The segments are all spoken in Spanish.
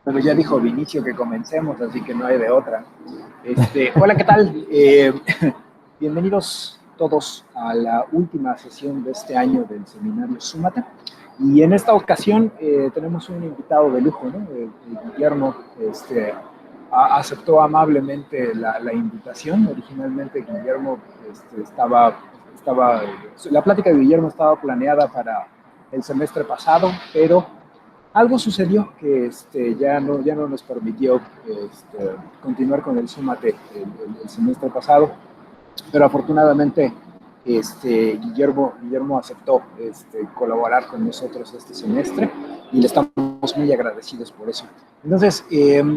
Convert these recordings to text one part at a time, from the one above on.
Pero ya dijo Vinicio que comencemos, así que no hay de otra. Hola, ¿qué tal? Bienvenidos todos a la última sesión de este año del seminario Súmate. Y en esta ocasión tenemos un invitado de lujo, ¿no? Guillermo aceptó amablemente la invitación. Originalmente Guillermo la plática de Guillermo estaba planeada para el semestre pasado, pero algo sucedió que ya no nos permitió continuar con el Súmate el semestre pasado, pero afortunadamente Guillermo aceptó colaborar con nosotros este semestre y le estamos muy agradecidos por eso. Entonces,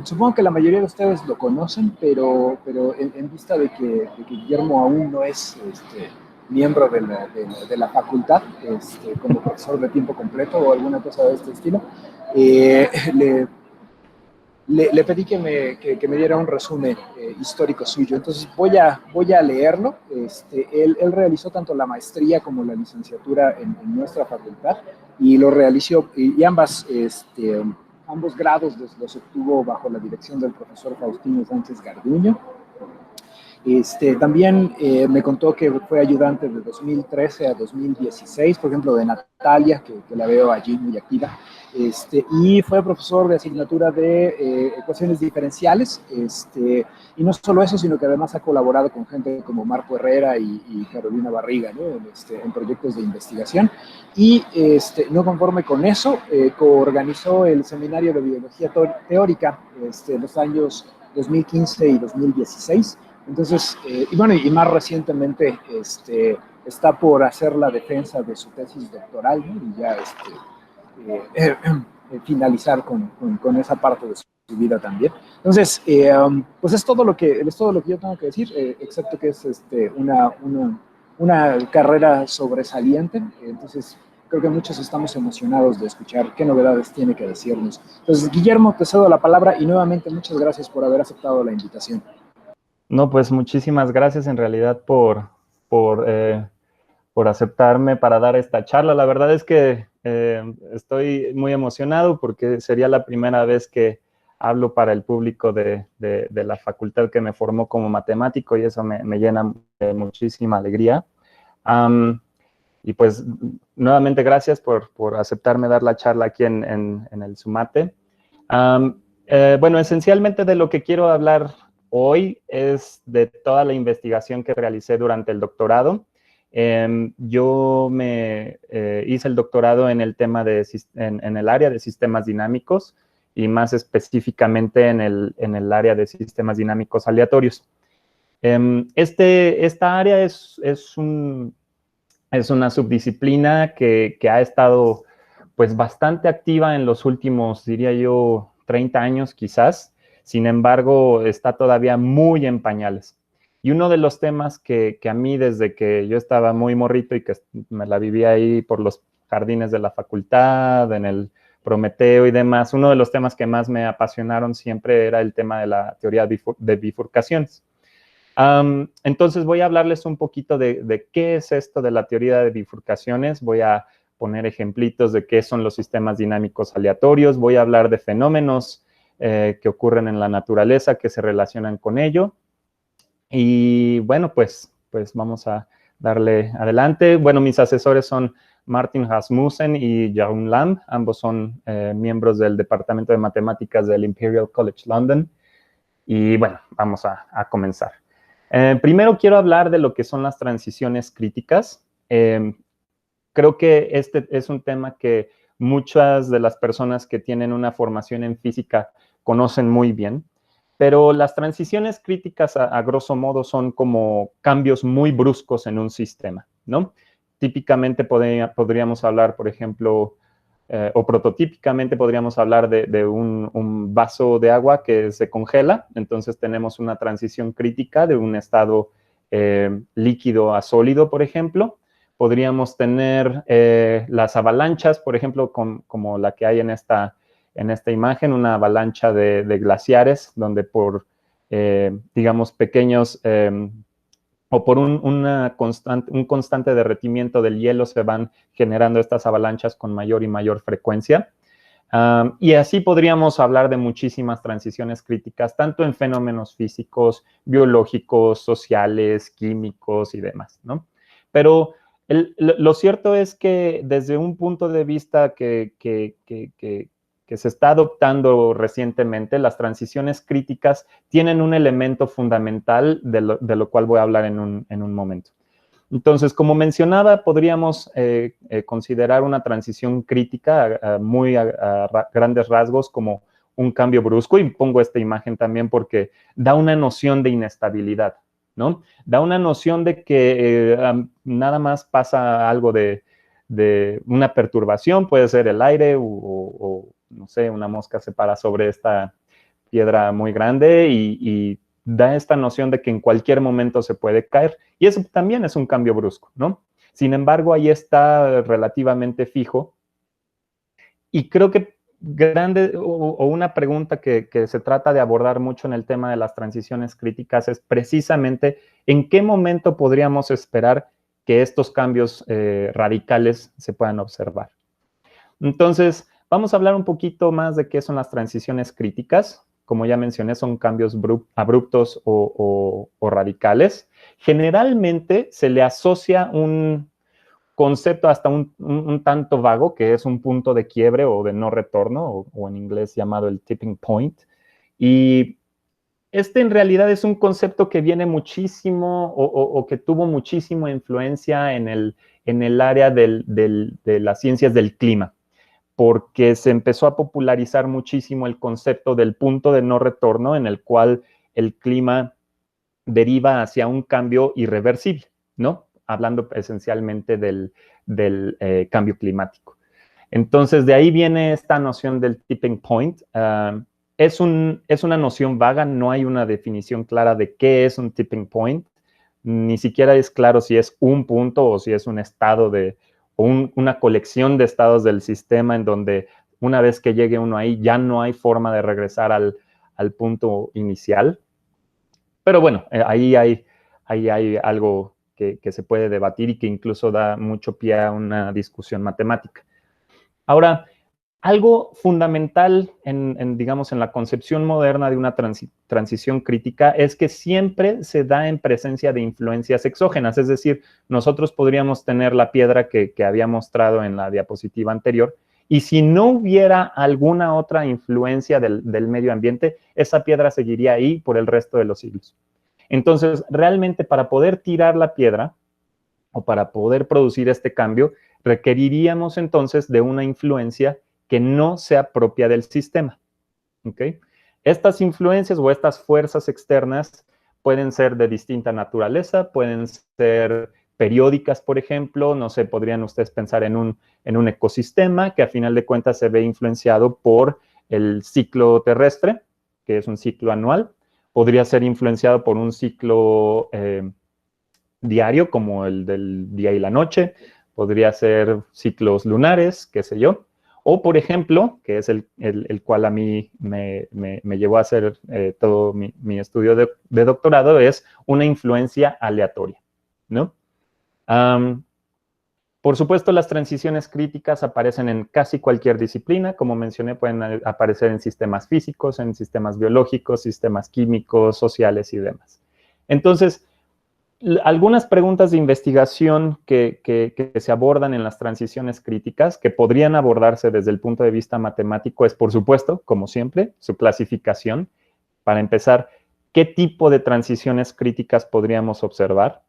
supongo que la mayoría de ustedes lo conocen, pero en vista de que Guillermo aún no es miembro de la facultad como profesor de tiempo completo o alguna cosa de este estilo, eh, le, le pedí que me diera un resumen histórico suyo. Entonces voy a leerlo. Él realizó tanto la maestría como la licenciatura en nuestra facultad y lo realizó, y ambos grados los obtuvo bajo la dirección del profesor Faustino Sánchez Garduño. También me contó que fue ayudante de 2013 a 2016, por ejemplo, de Natalia, que la veo allí muy activa, y fue profesor de asignatura de ecuaciones diferenciales, y no solo eso, sino que además ha colaborado con gente como Marco Herrera y Carolina Barriga, ¿no? En proyectos de investigación. Y no conforme con eso, coorganizó el seminario de biología teórica los años 2015 y 2016. Entonces, y bueno, y más recientemente está por hacer la defensa de su tesis doctoral, ¿no? Y ya finalizar con esa parte de su vida también. Entonces, pues es todo lo que yo tengo que decir, excepto que es una carrera sobresaliente. Entonces, creo que muchos estamos emocionados de escuchar qué novedades tiene que decirnos. Entonces, Guillermo, te cedo la palabra y nuevamente muchas gracias por haber aceptado la invitación. No, pues muchísimas gracias en realidad por, eh, por aceptarme para dar esta charla. La verdad es que estoy muy emocionado porque sería la primera vez que hablo para el público de la facultad que me formó como matemático y eso me llena de muchísima alegría. Um, y pues nuevamente gracias por aceptarme dar la charla aquí en el Sumate. Um, bueno, esencialmente de lo que quiero hablar hoy es de toda la investigación que realicé durante el doctorado. Yo me hice el doctorado en el tema en el área de sistemas dinámicos y más específicamente en el área de sistemas dinámicos aleatorios. Esta área es una subdisciplina que ha estado pues bastante activa en los últimos, diría yo, 30 años quizás. Sin embargo, está todavía muy en pañales. Y uno de los temas que a mí desde que yo estaba muy morrito y que me la vivía ahí por los jardines de la facultad, en el Prometeo y demás, uno de los temas que más me apasionaron siempre era el tema de la teoría de bifurcaciones. Entonces voy a hablarles un poquito de qué es esto de la teoría de bifurcaciones. Voy a poner ejemplitos de qué son los sistemas dinámicos aleatorios. Voy a hablar de fenómenos que ocurren en la naturaleza que se relacionan con ello. Y bueno, pues vamos a darle adelante. Bueno, mis asesores son Martin Rasmussen y Jaun Lam. Ambos son miembros del Departamento de Matemáticas del Imperial College London. Y bueno, vamos a comenzar. Primero quiero hablar de lo que son las transiciones críticas. Creo que este es un tema que muchas de las personas que tienen una formación en física conocen muy bien, pero las transiciones críticas a grosso modo son como cambios muy bruscos en un sistema, ¿no? Típicamente podríamos hablar, por ejemplo, o prototípicamente podríamos hablar de un vaso de agua que se congela, entonces tenemos una transición crítica de un estado líquido a sólido, por ejemplo. Podríamos tener las avalanchas, por ejemplo, como la que hay en esta imagen, una avalancha de glaciares, donde por, digamos, pequeños o por un constante derretimiento del hielo se van generando estas avalanchas con mayor y mayor frecuencia. Y así podríamos hablar de muchísimas transiciones críticas, tanto en fenómenos físicos, biológicos, sociales, químicos y demás, ¿no? Pero lo cierto es que desde un punto de vista que se está adoptando recientemente, las transiciones críticas tienen un elemento fundamental de lo cual voy a hablar en un momento. Entonces, como mencionaba, podríamos considerar una transición crítica muy a grandes rasgos como un cambio brusco, y pongo esta imagen también porque da una noción de inestabilidad, ¿no? Da una noción de que nada más pasa algo de una perturbación, puede ser el aire o, no sé, una mosca se para sobre esta piedra muy grande y da esta noción de que en cualquier momento se puede caer, y eso también es un cambio brusco, ¿no? Sin embargo, ahí está relativamente fijo, y creo que una pregunta que se trata de abordar mucho en el tema de las transiciones críticas es precisamente en qué momento podríamos esperar que estos cambios radicales se puedan observar. Entonces, vamos a hablar un poquito más de qué son las transiciones críticas. Como ya mencioné, son cambios abruptos o radicales. Generalmente se le asocia un concepto hasta un tanto vago, que es un punto de quiebre o de no retorno, o en inglés llamado el tipping point. Y este en realidad es un concepto que viene muchísimo o que tuvo muchísima influencia en el área de las ciencias del clima, porque se empezó a popularizar muchísimo el concepto del punto de no retorno, en el cual el clima deriva hacia un cambio irreversible, ¿no? Hablando esencialmente del cambio climático. Entonces, de ahí viene esta noción del tipping point. Es una noción vaga, no hay una definición clara de qué es un tipping point. Ni siquiera es claro si es un punto o si es un estado o una colección de estados del sistema en donde una vez que llegue uno ahí ya no hay forma de regresar al punto inicial. Pero bueno, ahí hay algo que se puede debatir y que incluso da mucho pie a una discusión matemática. Ahora, algo fundamental digamos, en la concepción moderna de una transición crítica es que siempre se da en presencia de influencias exógenas, es decir, nosotros podríamos tener la piedra que había mostrado en la diapositiva anterior, y si no hubiera alguna otra influencia del medio ambiente, esa piedra seguiría ahí por el resto de los siglos. Entonces, realmente para poder tirar la piedra o para poder producir este cambio, requeriríamos entonces de una influencia que no sea propia del sistema. ¿Okay? Estas influencias o estas fuerzas externas pueden ser de distinta naturaleza, pueden ser periódicas, por ejemplo, no sé, podrían ustedes pensar en un ecosistema que a final de cuentas se ve influenciado por el ciclo terrestre, que es un ciclo anual, podría ser influenciado por un ciclo diario, como el del día y la noche, podría ser ciclos lunares, qué sé yo, o por ejemplo, que es el cual a mí me llevó a hacer todo mi estudio de doctorado, es una influencia aleatoria, ¿no? Por supuesto, las transiciones críticas aparecen en casi cualquier disciplina. Como mencioné, pueden aparecer en sistemas físicos, en sistemas biológicos, sistemas químicos, sociales y demás. Entonces, algunas preguntas de investigación que se abordan en las transiciones críticas, que podrían abordarse desde el punto de vista matemático, es, por supuesto, como siempre, su clasificación. Para empezar, ¿qué tipo de transiciones críticas podríamos observar?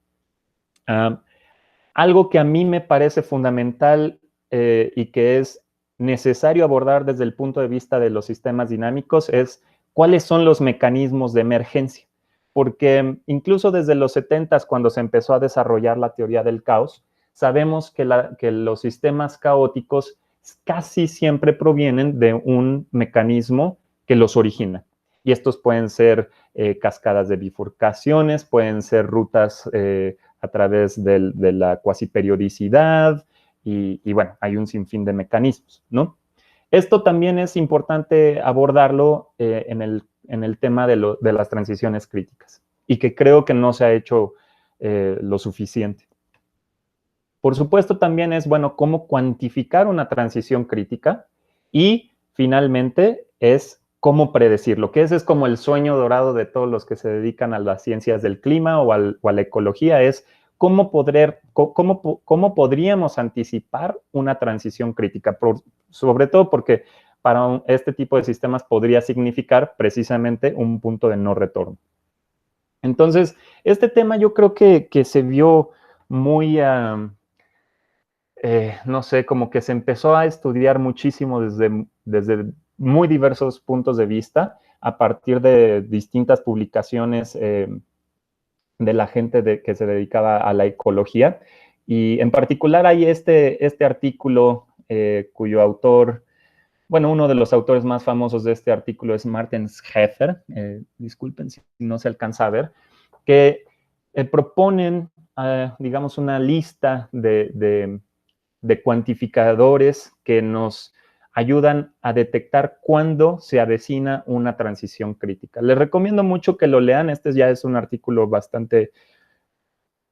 Algo que a mí me parece fundamental y que es necesario abordar desde el punto de vista de los sistemas dinámicos es cuáles son los mecanismos de emergencia. Porque incluso desde los 70s, cuando se empezó a desarrollar la teoría del caos, sabemos que los sistemas caóticos casi siempre provienen de un mecanismo que los origina. Y estos pueden ser cascadas de bifurcaciones, pueden ser rutas a través de la cuasiperiodicidad, y bueno, hay un sinfín de mecanismos, ¿no? Esto también es importante abordarlo en el tema de las transiciones críticas, y que creo que no se ha hecho lo suficiente. Por supuesto, también es, bueno, cómo cuantificar una transición crítica y finalmente es cómo predecirlo, que ese es como el sueño dorado de todos los que se dedican a las ciencias del clima o a la ecología, es cómo podríamos anticipar una transición crítica, sobre todo porque para este tipo de sistemas podría significar precisamente un punto de no retorno. Entonces, este tema yo creo que se vio muy, no sé, como que se empezó a estudiar muchísimo desde muy diversos puntos de vista, a partir de distintas publicaciones de la gente que se dedicaba a la ecología. Y en particular hay este artículo cuyo autor, bueno, uno de los autores más famosos de este artículo es Martin Scheffer, disculpen si no se alcanza a ver, que proponen, digamos, una lista de cuantificadores que nos ayudan a detectar cuándo se avecina una transición crítica. Les recomiendo mucho que lo lean. Este ya es un artículo bastante,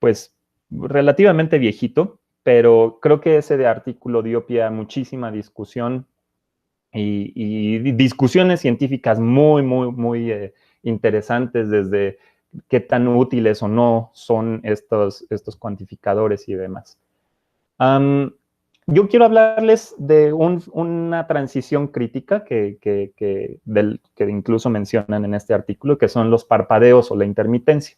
pues, relativamente viejito, pero creo que ese de artículo dio pie a muchísima discusión y discusiones científicas muy interesantes, desde qué tan útiles o no son estos cuantificadores y demás. Yo quiero hablarles de una transición crítica que incluso mencionan en este artículo, que son los parpadeos o la intermitencia.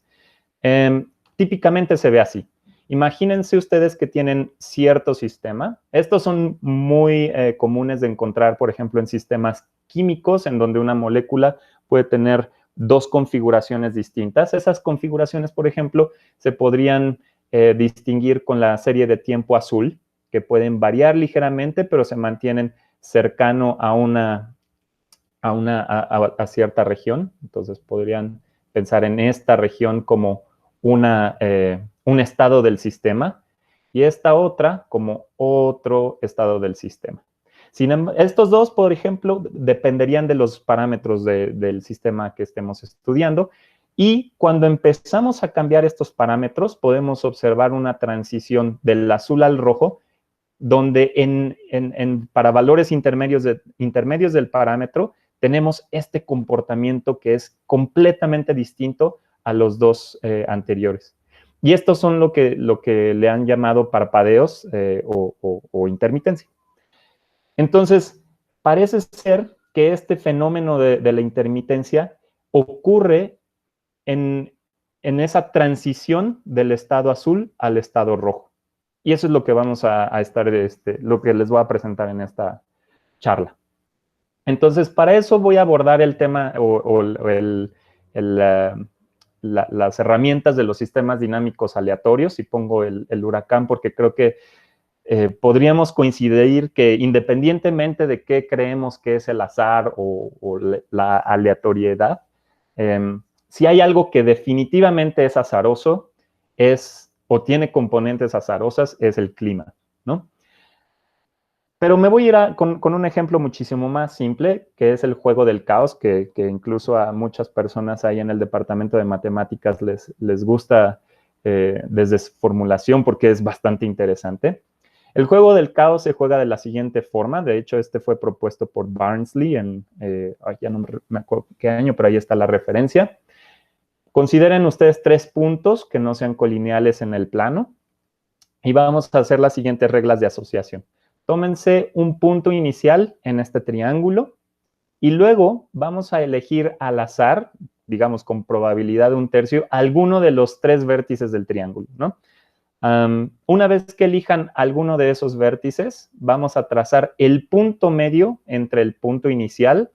Típicamente se ve así. Imagínense ustedes que tienen cierto sistema. Estos son muy comunes de encontrar, por ejemplo, en sistemas químicos, en donde una molécula puede tener dos configuraciones distintas. Esas configuraciones, por ejemplo, se podrían distinguir con la serie de tiempo azul, que pueden variar ligeramente, pero se mantienen cercano a cierta región. Entonces podrían pensar en esta región como un estado del sistema y esta otra como otro estado del sistema. Estos dos, por ejemplo, dependerían de los parámetros del sistema que estemos estudiando, y cuando empezamos a cambiar estos parámetros podemos observar una transición del azul al rojo, donde para valores intermedios del parámetro tenemos este comportamiento que es completamente distinto a los dos anteriores. Y estos son lo que le han llamado parpadeos o intermitencia. Entonces, parece ser que este fenómeno de la intermitencia ocurre en esa transición del estado azul al estado rojo. Y eso es lo que vamos a estar, lo que les voy a presentar en esta charla. Entonces, para eso voy a abordar el tema las herramientas de los sistemas dinámicos aleatorios, y pongo el huracán porque creo que podríamos coincidir que independientemente de qué creemos que es el azar o la aleatoriedad, si hay algo que definitivamente es azaroso, o tiene componentes azarosas, es el clima, ¿no? Pero me voy a ir con un ejemplo muchísimo más simple, que es el juego del caos, que incluso a muchas personas ahí en el departamento de matemáticas les gusta desde su formulación, porque es bastante interesante. El juego del caos se juega de la siguiente forma. De hecho, este fue propuesto por Barnsley ya no me acuerdo qué año, pero ahí está la referencia. Consideren ustedes 3 puntos que no sean colineales en el plano, y vamos a hacer las siguientes reglas de asociación. Tómense un punto inicial en este triángulo y luego vamos a elegir al azar, digamos con probabilidad de 1/3, alguno de los 3 vértices del triángulo, ¿no? Una vez que elijan alguno de esos vértices, vamos a trazar el punto medio entre el punto inicial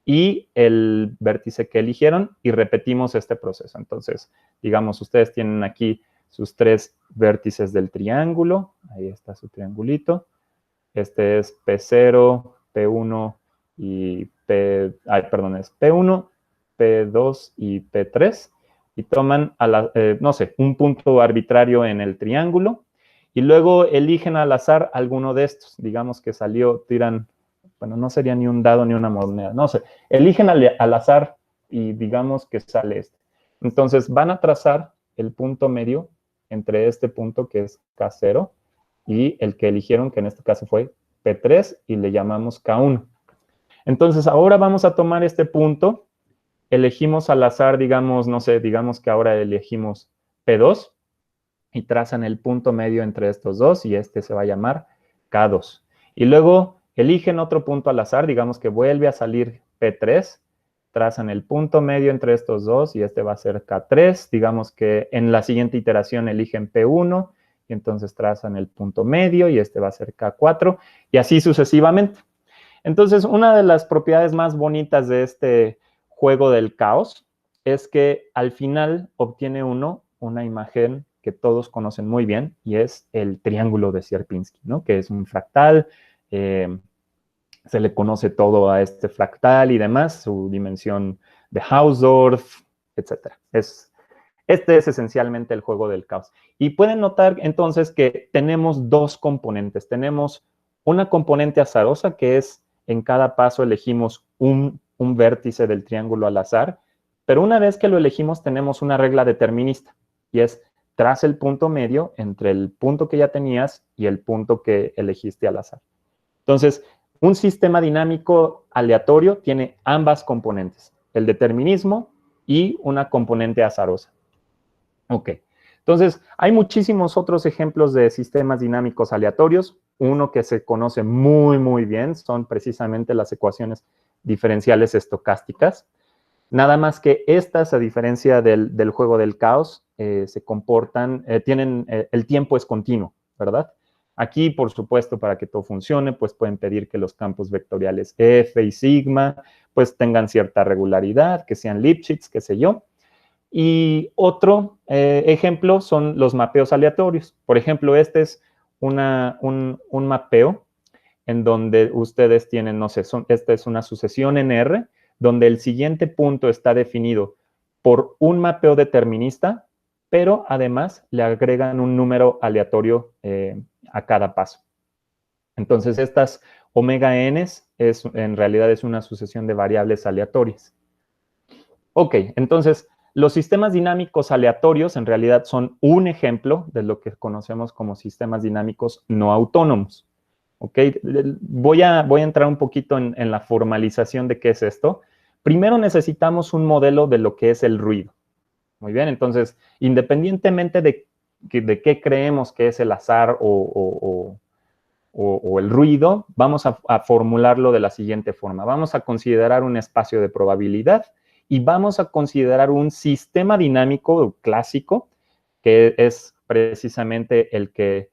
y el vértice que eligieron, y repetimos este proceso. Entonces, digamos, ustedes tienen aquí sus 3 vértices del triángulo. Ahí está su triangulito. Este es P0, P1 y es P1, P2 y P3. Y toman, no sé, un punto arbitrario en el triángulo. Y luego eligen al azar alguno de estos. Digamos que tiran, bueno, no sería ni un dado ni una moneda, no sé. Eligen al azar y digamos que sale este. Entonces van a trazar el punto medio entre este punto que es K0 y el que eligieron, que en este caso fue P3, y le llamamos K1. Entonces, ahora vamos a tomar este punto, elegimos al azar, digamos, no sé, digamos que ahora elegimos P2 y trazan el punto medio entre estos dos y este se va a llamar K2. Y luego eligen otro punto al azar, digamos que vuelve a salir P3, trazan el punto medio entre estos dos y este va a ser K3. Digamos que en la siguiente iteración eligen P1 y entonces trazan el punto medio y este va a ser K4 y así sucesivamente. Entonces, una de las propiedades más bonitas de este juego del caos es que al final obtiene uno una imagen que todos conocen muy bien y es el triángulo de Sierpinski, ¿no? Que es un fractal, se le conoce todo a este fractal y demás, su dimensión de Hausdorff, etc. Este es esencialmente el juego del caos. Y pueden notar entonces que tenemos dos componentes. Tenemos una componente azarosa que es en cada paso elegimos un vértice del triángulo al azar, pero una vez que lo elegimos tenemos una regla determinista y es traza el punto medio entre el punto que ya tenías y el punto que elegiste al azar. Entonces, un sistema dinámico aleatorio tiene ambas componentes, el determinismo y una componente azarosa. Ok, entonces hay muchísimos otros ejemplos de sistemas dinámicos aleatorios. Uno que se conoce muy bien son precisamente las ecuaciones diferenciales estocásticas. Nada más que estas, a diferencia del juego del caos, se comportan, el tiempo es continuo, ¿verdad? Aquí, por supuesto, para que todo funcione, pues pueden pedir que los campos vectoriales F y sigma, pues tengan cierta regularidad, que sean Lipschitz, qué sé yo. Y otro ejemplo son los mapeos aleatorios. Por ejemplo, este es un mapeo en donde ustedes tienen, no sé, esta es una sucesión en R, donde el siguiente punto está definido por un mapeo determinista, pero además le agregan un número aleatorio a cada paso. Entonces, estas omega n's en realidad es una sucesión de variables aleatorias. Ok, entonces, los sistemas dinámicos aleatorios en realidad son un ejemplo de lo que conocemos como sistemas dinámicos no autónomos. ¿Ok? Voy a entrar un poquito en la formalización de qué es esto. Primero necesitamos un modelo de lo que es el ruido. Muy bien, entonces, independientemente de qué creemos que es el azar o el ruido, vamos a formularlo de la siguiente forma. Vamos a considerar un espacio de probabilidad y vamos a considerar un sistema dinámico clásico, que es precisamente el que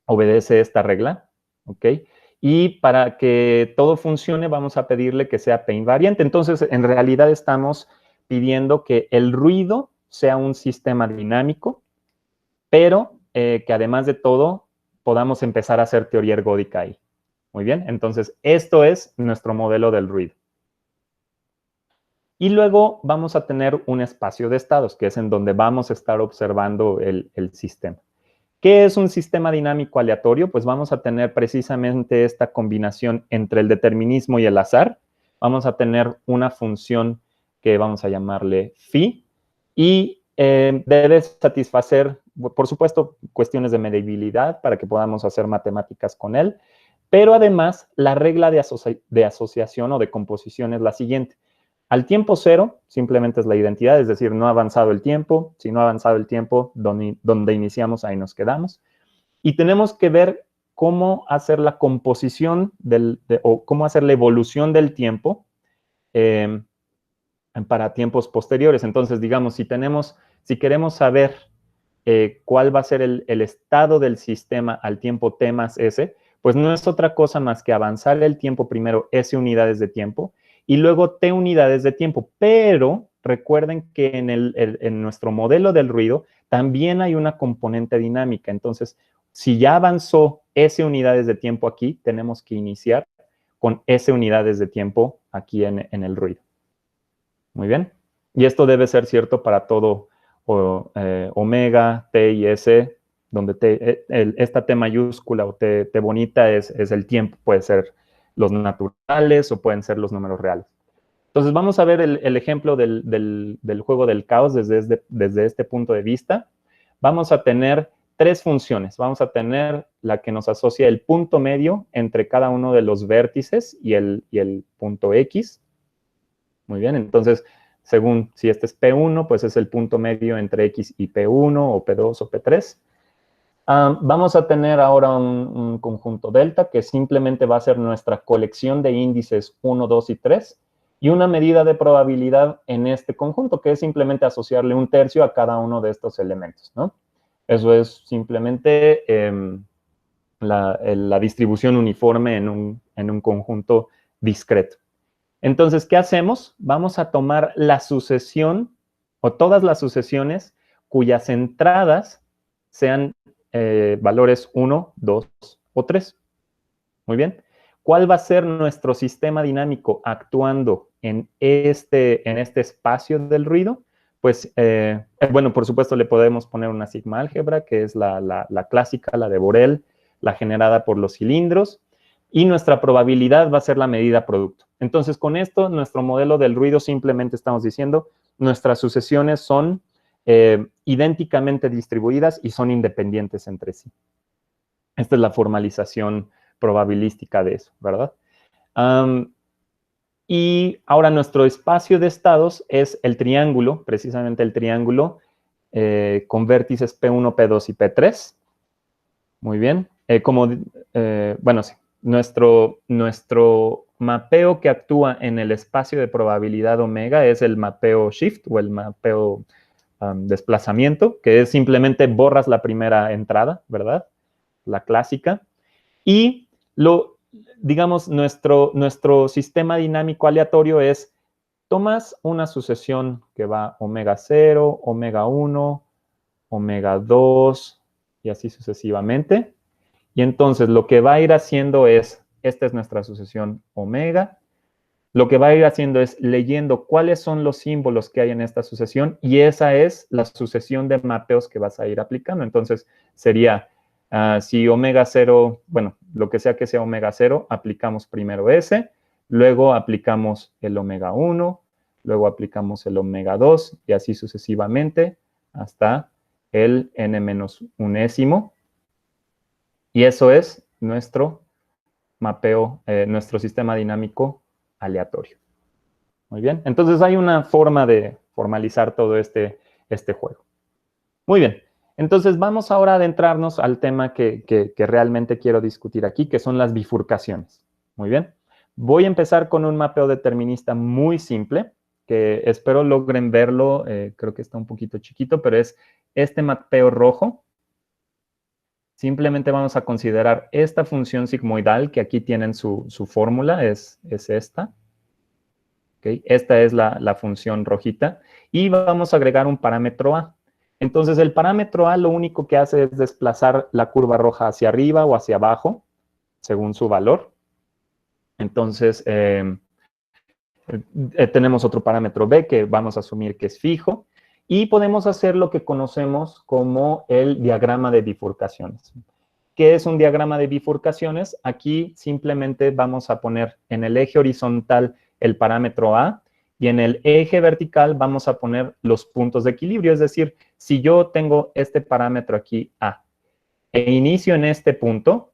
obedece esta regla, ¿ok? Y para que todo funcione, vamos a pedirle que sea P invariante. Entonces, en realidad estamos pidiendo que el ruido sea un sistema dinámico, pero que además de todo, podamos empezar a hacer teoría ergódica ahí. Muy bien, entonces, esto es nuestro modelo del ruido. Y luego vamos a tener un espacio de estados, que es en donde vamos a estar observando el sistema. ¿Qué es un sistema dinámico aleatorio? Pues vamos a tener precisamente esta combinación entre el determinismo y el azar. Vamos a tener una función que vamos a llamarle phi y debe satisfacer, por supuesto, cuestiones de medibilidad para que podamos hacer matemáticas con él, pero además la regla de asociación o de composición es la siguiente. Al tiempo cero, simplemente es la identidad, es decir, no ha avanzado el tiempo. Si no ha avanzado el tiempo, donde iniciamos, ahí nos quedamos. Y tenemos que ver cómo hacer la composición o cómo hacer la evolución del tiempo para tiempos posteriores. Entonces, digamos, si queremos saber cuál va a ser el estado del sistema al tiempo t más s, pues no es otra cosa más que avanzar el tiempo primero s unidades de tiempo y luego t unidades de tiempo. Pero recuerden que en nuestro modelo del ruido también hay una componente dinámica. Entonces, si ya avanzó s unidades de tiempo aquí, tenemos que iniciar con s unidades de tiempo aquí en el ruido. Muy bien. Y esto debe ser cierto para todo omega, t y s, donde esta t mayúscula o t bonita es el tiempo. Puede ser los naturales o pueden ser los números reales. Entonces, vamos a ver el ejemplo del juego del caos desde este punto de vista. Vamos a tener tres funciones. Vamos a tener la que nos asocia el punto medio entre cada uno de los vértices y el punto X. Muy bien, entonces, según si este es P1, pues es el punto medio entre X y P1, o P2, o P3. Vamos a tener ahora un conjunto delta, que simplemente va a ser nuestra colección de índices 1, 2 y 3, y una medida de probabilidad en este conjunto, que es simplemente asociarle un tercio a cada uno de estos elementos, ¿no? Eso es simplemente la distribución uniforme en un conjunto discreto. Entonces, ¿qué hacemos? Vamos a tomar la sucesión, o todas las sucesiones, cuyas entradas sean valores 1, 2 o 3. Muy bien. ¿Cuál va a ser nuestro sistema dinámico actuando en este espacio del ruido? Pues, bueno, por supuesto le podemos poner una sigma álgebra, que es la clásica, la de Borel, la generada por los cilindros, y nuestra probabilidad va a ser la medida producto. Entonces, con esto, nuestro modelo del ruido simplemente estamos diciendo, nuestras sucesiones son idénticamente distribuidas y son independientes entre sí. Esta es la formalización probabilística de eso, ¿verdad? Y ahora nuestro espacio de estados es el triángulo, precisamente el triángulo con vértices P1, P2 y P3. Muy bien. Bueno, sí, nuestro mapeo que actúa en el espacio de probabilidad omega es el mapeo shift o el mapeo desplazamiento, que es simplemente borras la primera entrada, ¿verdad? La clásica. Y digamos, nuestro sistema dinámico aleatorio es, tomas una sucesión que va omega 0, omega 1, omega 2, y así sucesivamente. Y entonces lo que va a ir haciendo es, esta es nuestra sucesión omega, lo que va a ir haciendo es leyendo cuáles son los símbolos que hay en esta sucesión, y esa es la sucesión de mapeos que vas a ir aplicando. Entonces sería, si omega 0, bueno, lo que sea omega 0, aplicamos primero ese, luego aplicamos el omega 1, luego aplicamos el omega 2, y así sucesivamente hasta el n-1. Y eso es nuestro mapeo, nuestro sistema dinámico aleatorio. Muy bien, entonces hay una forma de formalizar todo este juego. Muy bien, entonces vamos ahora a adentrarnos al tema que realmente quiero discutir aquí, que son las bifurcaciones. Muy bien, voy a empezar con un mapeo determinista muy simple, que espero logren verlo, creo que está un poquito chiquito, pero es este mapeo rojo. Simplemente vamos a considerar esta función sigmoidal, que aquí tienen su fórmula, es esta. ¿Okay? Esta es la función rojita. Y vamos a agregar un parámetro A. Entonces, el parámetro A lo único que hace es desplazar la curva roja hacia arriba o hacia abajo, según su valor. Entonces, tenemos otro parámetro B que vamos a asumir que es fijo. Y podemos hacer lo que conocemos como el diagrama de bifurcaciones. ¿Qué es un diagrama de bifurcaciones? Aquí simplemente vamos a poner en el eje horizontal el parámetro A y en el eje vertical vamos a poner los puntos de equilibrio. Es decir, si yo tengo este parámetro aquí A e inicio en este punto,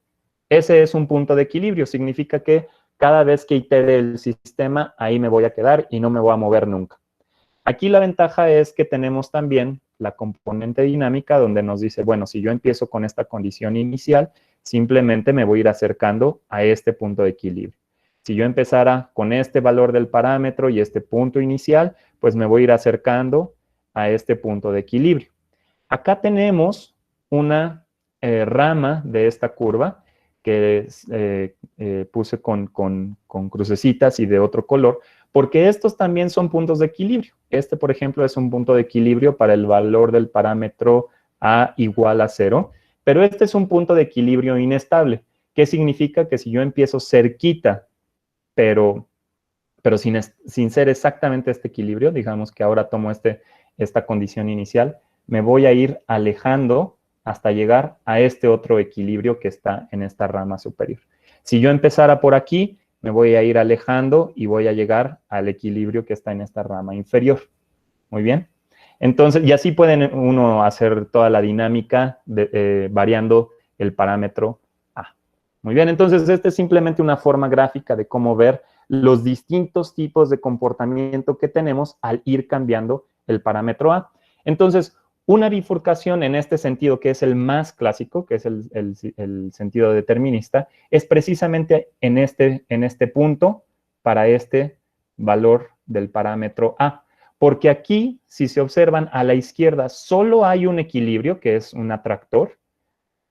ese es un punto de equilibrio. Significa que cada vez que itere el sistema, ahí me voy a quedar y no me voy a mover nunca. Aquí la ventaja es que tenemos también la componente dinámica donde nos dice, bueno, si yo empiezo con esta condición inicial, simplemente me voy a ir acercando a este punto de equilibrio. Si yo empezara con este valor del parámetro y este punto inicial, pues me voy a ir acercando a este punto de equilibrio. Acá tenemos una rama de esta curva que puse con crucecitas y de otro color, porque estos también son puntos de equilibrio. Este, por ejemplo, es un punto de equilibrio para el valor del parámetro A igual a 0, pero este es un punto de equilibrio inestable. ¿Qué significa? Que si yo empiezo cerquita, pero sin ser exactamente este equilibrio, digamos que ahora tomo esta condición inicial, me voy a ir alejando hasta llegar a este otro equilibrio que está en esta rama superior. Si yo empezara por aquí, me voy a ir alejando y voy a llegar al equilibrio que está en esta rama inferior. Muy bien. Entonces, y así pueden uno hacer toda la dinámica variando el parámetro A. Muy bien, entonces esta es simplemente una forma gráfica de cómo ver los distintos tipos de comportamiento que tenemos al ir cambiando el parámetro A. Entonces, una bifurcación en este sentido, que es el más clásico, que es el sentido determinista, es precisamente en este punto para este valor del parámetro A. Porque aquí, si se observan a la izquierda, solo hay un equilibrio, que es un atractor.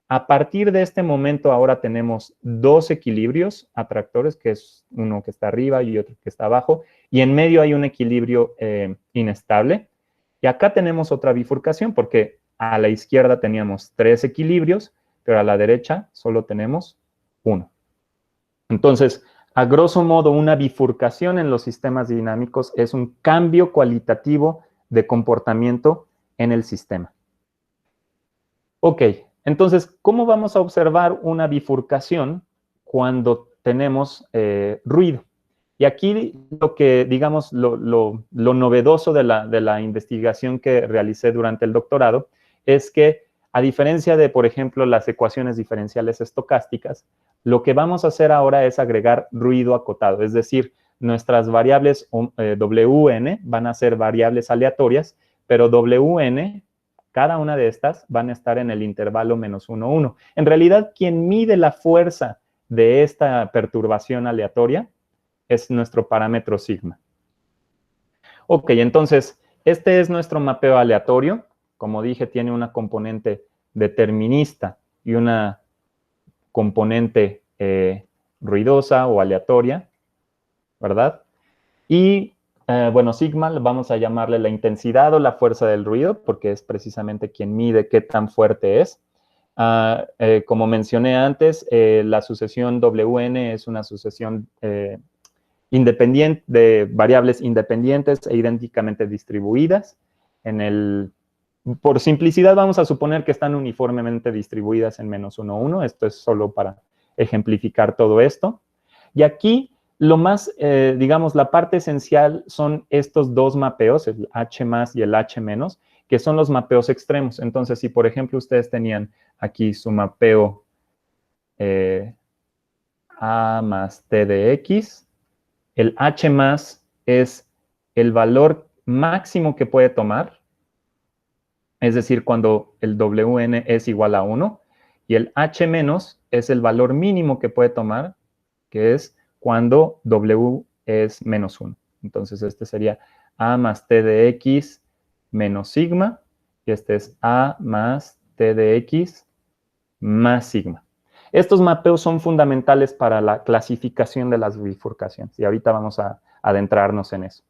A partir de este momento ahora tenemos dos equilibrios atractores, que es uno que está arriba y otro que está abajo, y en medio hay un equilibrio inestable. Y acá tenemos otra bifurcación, porque a la izquierda teníamos 3 equilibrios, pero a la derecha solo tenemos 1. Entonces, a grosso modo, una bifurcación en los sistemas dinámicos es un cambio cualitativo de comportamiento en el sistema. Ok, entonces, ¿cómo vamos a observar una bifurcación cuando tenemos ruido? Y aquí lo que, digamos, lo novedoso de la investigación que realicé durante el doctorado es que, a diferencia de, por ejemplo, las ecuaciones diferenciales estocásticas, lo que vamos a hacer ahora es agregar ruido acotado, es decir, nuestras variables Wn van a ser variables aleatorias, pero Wn, cada una de estas van a estar en el intervalo -1, 1. En realidad, quien mide la fuerza de esta perturbación aleatoria es nuestro parámetro sigma. Ok, entonces, este es nuestro mapeo aleatorio. Como dije, tiene una componente determinista y una componente ruidosa o aleatoria, ¿verdad? Y, bueno, sigma, vamos a llamarle la intensidad o la fuerza del ruido, porque es precisamente quien mide qué tan fuerte es. Como mencioné antes, la sucesión Wn es una sucesión independiente, de variables independientes e idénticamente distribuidas. Por simplicidad vamos a suponer que están uniformemente distribuidas en -1, 1. Esto es solo para ejemplificar todo esto. Y aquí lo más, digamos, la parte esencial son estos dos mapeos, el H más y el H menos, que son los mapeos extremos. Entonces, si por ejemplo ustedes tenían aquí su mapeo A más T de X, el H más es el valor máximo que puede tomar, es decir, cuando el Wn es igual a 1, y el H menos es el valor mínimo que puede tomar, que es cuando W es -1. Entonces, este sería A más T de X menos sigma, y este es A más T de X más sigma. Estos mapeos son fundamentales para la clasificación de las bifurcaciones, y ahorita vamos a adentrarnos en eso.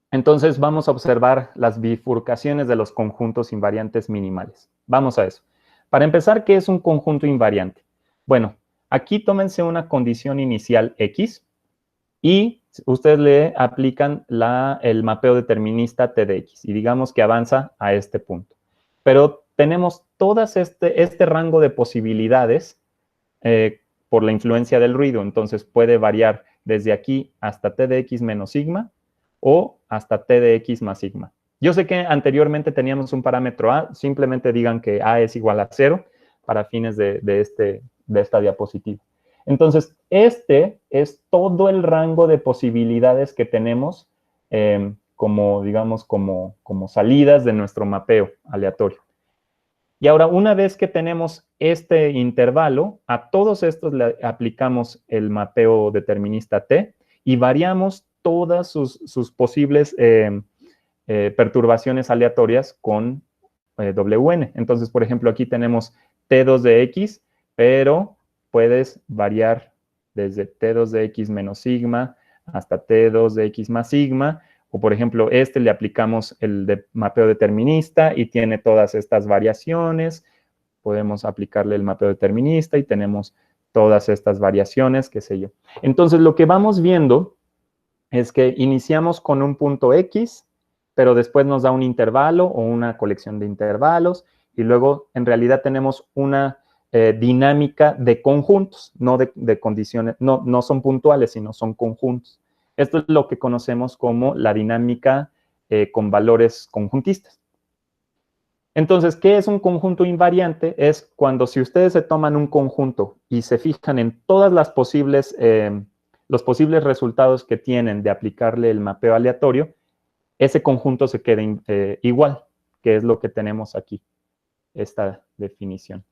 Entonces, vamos a observar las bifurcaciones de los conjuntos invariantes minimales. Vamos a eso. Para empezar, ¿qué es un conjunto invariante? Bueno, aquí tómense una condición inicial X y ustedes le aplican el mapeo determinista T de X y digamos que avanza a este punto. Pero tenemos todo este rango de posibilidades por la influencia del ruido. Entonces, puede variar desde aquí hasta T de X menos sigma o hasta T de X más sigma. Yo sé que anteriormente teníamos un parámetro A, simplemente digan que A es igual a 0 para fines de esta diapositiva. Entonces, este es todo el rango de posibilidades que tenemos como, digamos, como salidas de nuestro mapeo aleatorio. Y ahora, una vez que tenemos este intervalo, a todos estos le aplicamos el mapeo determinista T y variamos todas sus posibles perturbaciones aleatorias con Wn. Entonces, por ejemplo, aquí tenemos T2 de X, pero puedes variar desde T2 de X menos sigma hasta T2 de X más sigma, o por ejemplo, le aplicamos el mapeo determinista y tiene todas estas variaciones. Podemos aplicarle el mapeo determinista y tenemos todas estas variaciones, qué sé yo. Entonces, lo que vamos viendo es que iniciamos con un punto X, pero después nos da un intervalo o una colección de intervalos, y luego en realidad tenemos una dinámica de conjuntos, no de condiciones, no son puntuales, sino son conjuntos. Esto es lo que conocemos como la dinámica con valores conjuntistas. Entonces, ¿qué es un conjunto invariante? Es cuando si ustedes se toman un conjunto y se fijan en todas las los posibles resultados que tienen de aplicarle el mapeo aleatorio, ese conjunto se queda igual, que es lo que tenemos aquí, esta definición.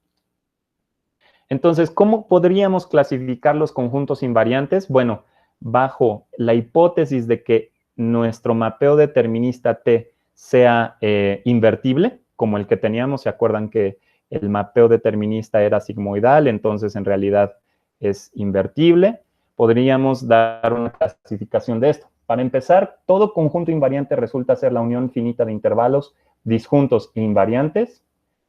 Entonces, ¿cómo podríamos clasificar los conjuntos invariantes? Bueno, bajo la hipótesis de que nuestro mapeo determinista T sea invertible, como el que teníamos. ¿Se acuerdan que el mapeo determinista era sigmoidal? Entonces, en realidad es invertible. Podríamos dar una clasificación de esto. Para empezar, todo conjunto invariante resulta ser la unión finita de intervalos disjuntos e invariantes.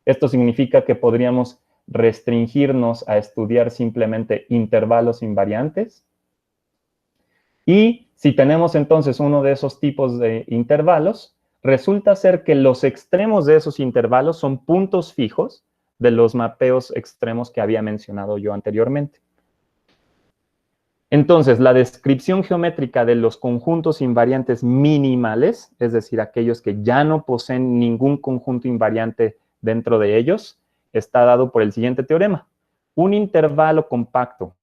Esto significa que podríamos restringirnos a estudiar simplemente intervalos invariantes. Y si tenemos entonces uno de esos tipos de intervalos, resulta ser que los extremos de esos intervalos son puntos fijos de los mapeos extremos que había mencionado yo anteriormente. Entonces, la descripción geométrica de los conjuntos invariantes minimales, es decir, aquellos que ya no poseen ningún conjunto invariante dentro de ellos, está dado por el siguiente teorema. Un intervalo compacto,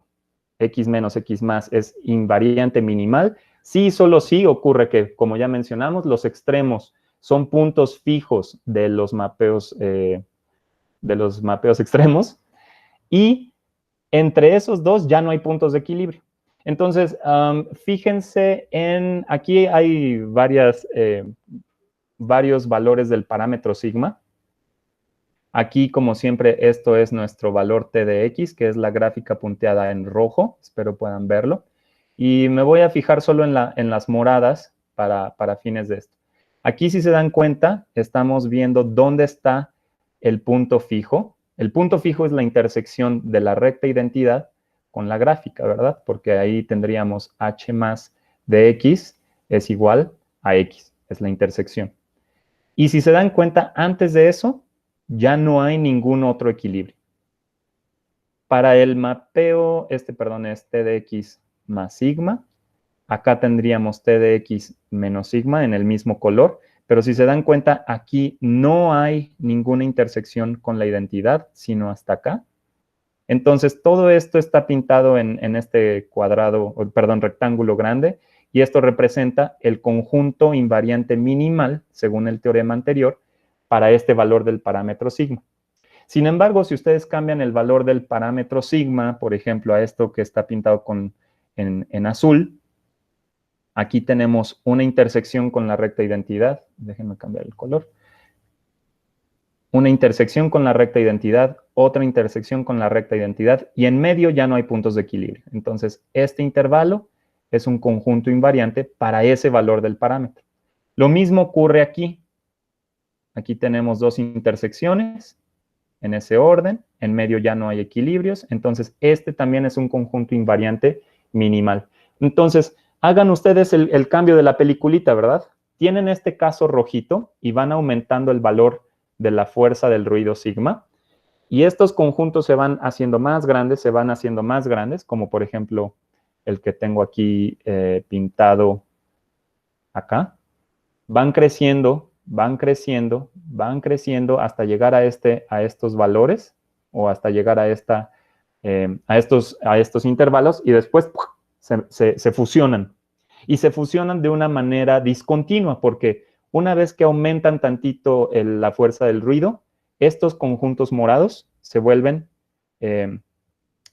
x menos x más, es invariante minimal si y solo si ocurre que, como ya mencionamos, los extremos son puntos fijos de los mapeos extremos y entre esos dos ya no hay puntos de equilibrio. Entonces, fíjense en, aquí hay varios valores del parámetro sigma. Aquí, como siempre, esto es nuestro valor t de x, que es la gráfica punteada en rojo. Espero puedan verlo. Y me voy a fijar solo en las moradas para fines de esto. Aquí, si se dan cuenta, estamos viendo dónde está el punto fijo. El punto fijo es la intersección de la recta identidad con la gráfica, ¿verdad? Porque ahí tendríamos h más de x es igual a x, es la intersección. Y si se dan cuenta, antes de eso, ya no hay ningún otro equilibrio. Para el mapeo, es t de x más sigma. Acá tendríamos t de x menos sigma en el mismo color. Pero si se dan cuenta, aquí no hay ninguna intersección con la identidad, sino hasta acá. Entonces, todo esto está pintado en este rectángulo grande, y esto representa el conjunto invariante minimal, según el teorema anterior, para este valor del parámetro sigma. Sin embargo, si ustedes cambian el valor del parámetro sigma, por ejemplo, a esto que está pintado en azul, aquí tenemos una intersección con la recta identidad. Déjenme cambiar el color. Una intersección con la recta identidad, otra intersección con la recta identidad, y en medio ya no hay puntos de equilibrio. Entonces, este intervalo es un conjunto invariante para ese valor del parámetro. Lo mismo ocurre aquí. Aquí tenemos dos intersecciones en ese orden, en medio ya no hay equilibrios, entonces este también es un conjunto invariante minimal. Entonces, hagan ustedes el cambio de la peliculita, ¿verdad? Tienen este caso rojito y van aumentando el valor de la fuerza del ruido sigma, y estos conjuntos se van haciendo más grandes, como por ejemplo el que tengo aquí pintado acá. Van creciendo hasta llegar a estos valores, o hasta llegar a estos intervalos, y después se fusionan. Y se fusionan de una manera discontinua, porque una vez que aumentan tantito la fuerza del ruido, estos conjuntos morados se vuelven,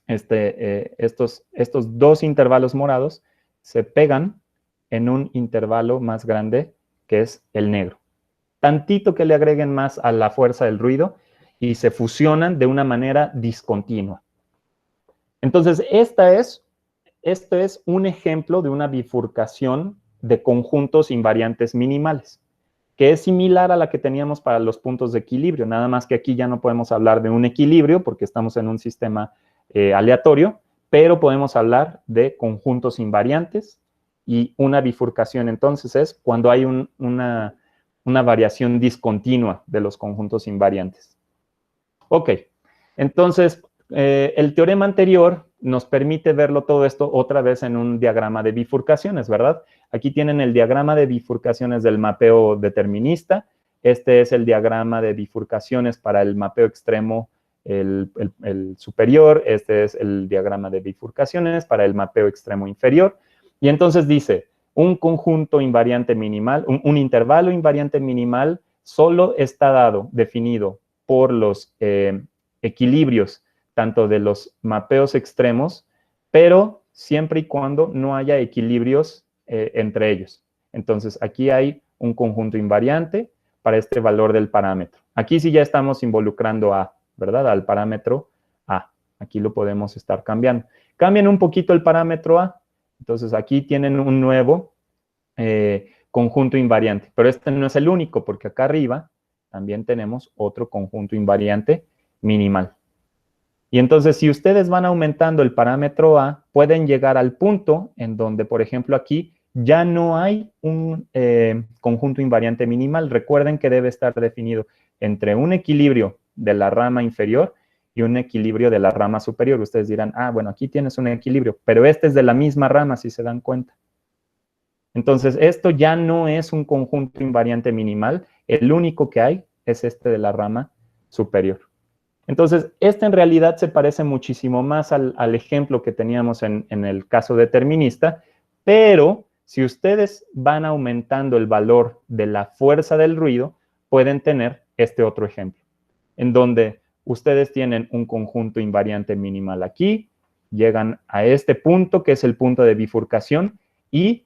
estos dos intervalos morados se pegan en un intervalo más grande, que es el negro. Tantito que le agreguen más a la fuerza del ruido y se fusionan de una manera discontinua. Entonces, esto es un ejemplo de una bifurcación de conjuntos invariantes minimales, que es similar a la que teníamos para los puntos de equilibrio, nada más que aquí ya no podemos hablar de un equilibrio porque estamos en un sistema aleatorio, pero podemos hablar de conjuntos invariantes, y una bifurcación entonces es cuando hay una variación discontinua de los conjuntos invariantes. Ok, entonces el teorema anterior nos permite verlo todo esto otra vez en un diagrama de bifurcaciones, ¿verdad? Aquí tienen el diagrama de bifurcaciones del mapeo determinista. Este es el diagrama de bifurcaciones para el mapeo extremo, el superior. Este es el diagrama de bifurcaciones para el mapeo extremo inferior. Y entonces dice, un conjunto invariante minimal, un intervalo invariante minimal solo está definido por los equilibrios tanto de los mapeos extremos, pero siempre y cuando no haya equilibrios entre ellos. Entonces, aquí hay un conjunto invariante para este valor del parámetro. Aquí sí ya estamos involucrando a, ¿verdad? Al parámetro A. Aquí lo podemos estar cambiando. Cambien un poquito el parámetro A. Entonces, aquí tienen un nuevo conjunto invariante. Pero este no es el único, porque acá arriba también tenemos otro conjunto invariante minimal. Y entonces, si ustedes van aumentando el parámetro A, pueden llegar al punto en donde, por ejemplo, aquí ya no hay un conjunto invariante minimal. Recuerden que debe estar definido entre un equilibrio de la rama inferior y un equilibrio de la rama superior. Ustedes dirán, ah, bueno, aquí tienes un equilibrio, pero este es de la misma rama, si se dan cuenta. Entonces, esto ya no es un conjunto invariante minimal. El único que hay es este de la rama superior. Entonces, este en realidad se parece muchísimo más al ejemplo que teníamos en el caso determinista, pero si ustedes van aumentando el valor de la fuerza del ruido, pueden tener este otro ejemplo, en donde ustedes tienen un conjunto invariante minimal aquí, llegan a este punto, que es el punto de bifurcación, y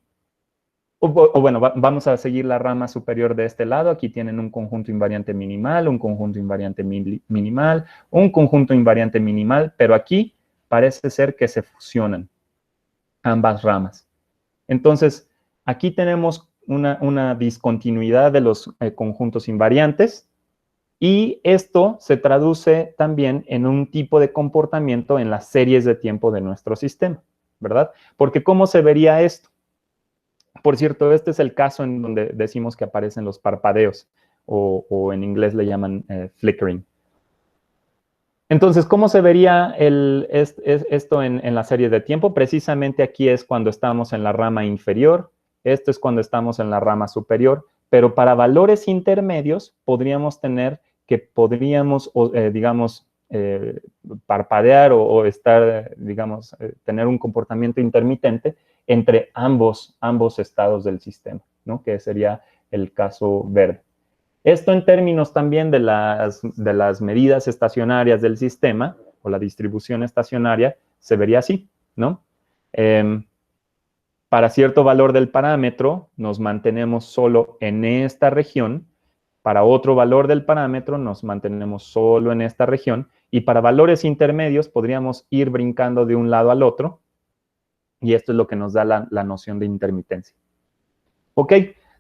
bueno, vamos a seguir la rama superior de este lado. Aquí tienen un conjunto invariante minimal, un conjunto invariante minimal, un conjunto invariante minimal, pero aquí parece ser que se fusionan ambas ramas. Entonces, aquí tenemos una discontinuidad de los conjuntos invariantes y esto se traduce también en un tipo de comportamiento en las series de tiempo de nuestro sistema, ¿verdad? Porque ¿cómo se vería esto? Por cierto, este es el caso en donde decimos que aparecen los parpadeos, o en inglés le llaman flickering. Entonces, ¿cómo se vería esto en la serie de tiempo? Precisamente aquí es cuando estamos en la rama inferior, esto es cuando estamos en la rama superior, pero para valores intermedios podríamos tener que digamos, parpadear o estar, digamos, tener un comportamiento intermitente entre ambos estados del sistema, ¿no? Que sería el caso verde. Esto en términos también de las medidas estacionarias del sistema, o la distribución estacionaria, se vería así, ¿no? Para cierto valor del parámetro, nos mantenemos solo en esta región. Para otro valor del parámetro, nos mantenemos solo en esta región. Y para valores intermedios, podríamos ir brincando de un lado al otro. Y esto es lo que nos da la noción de intermitencia. Ok,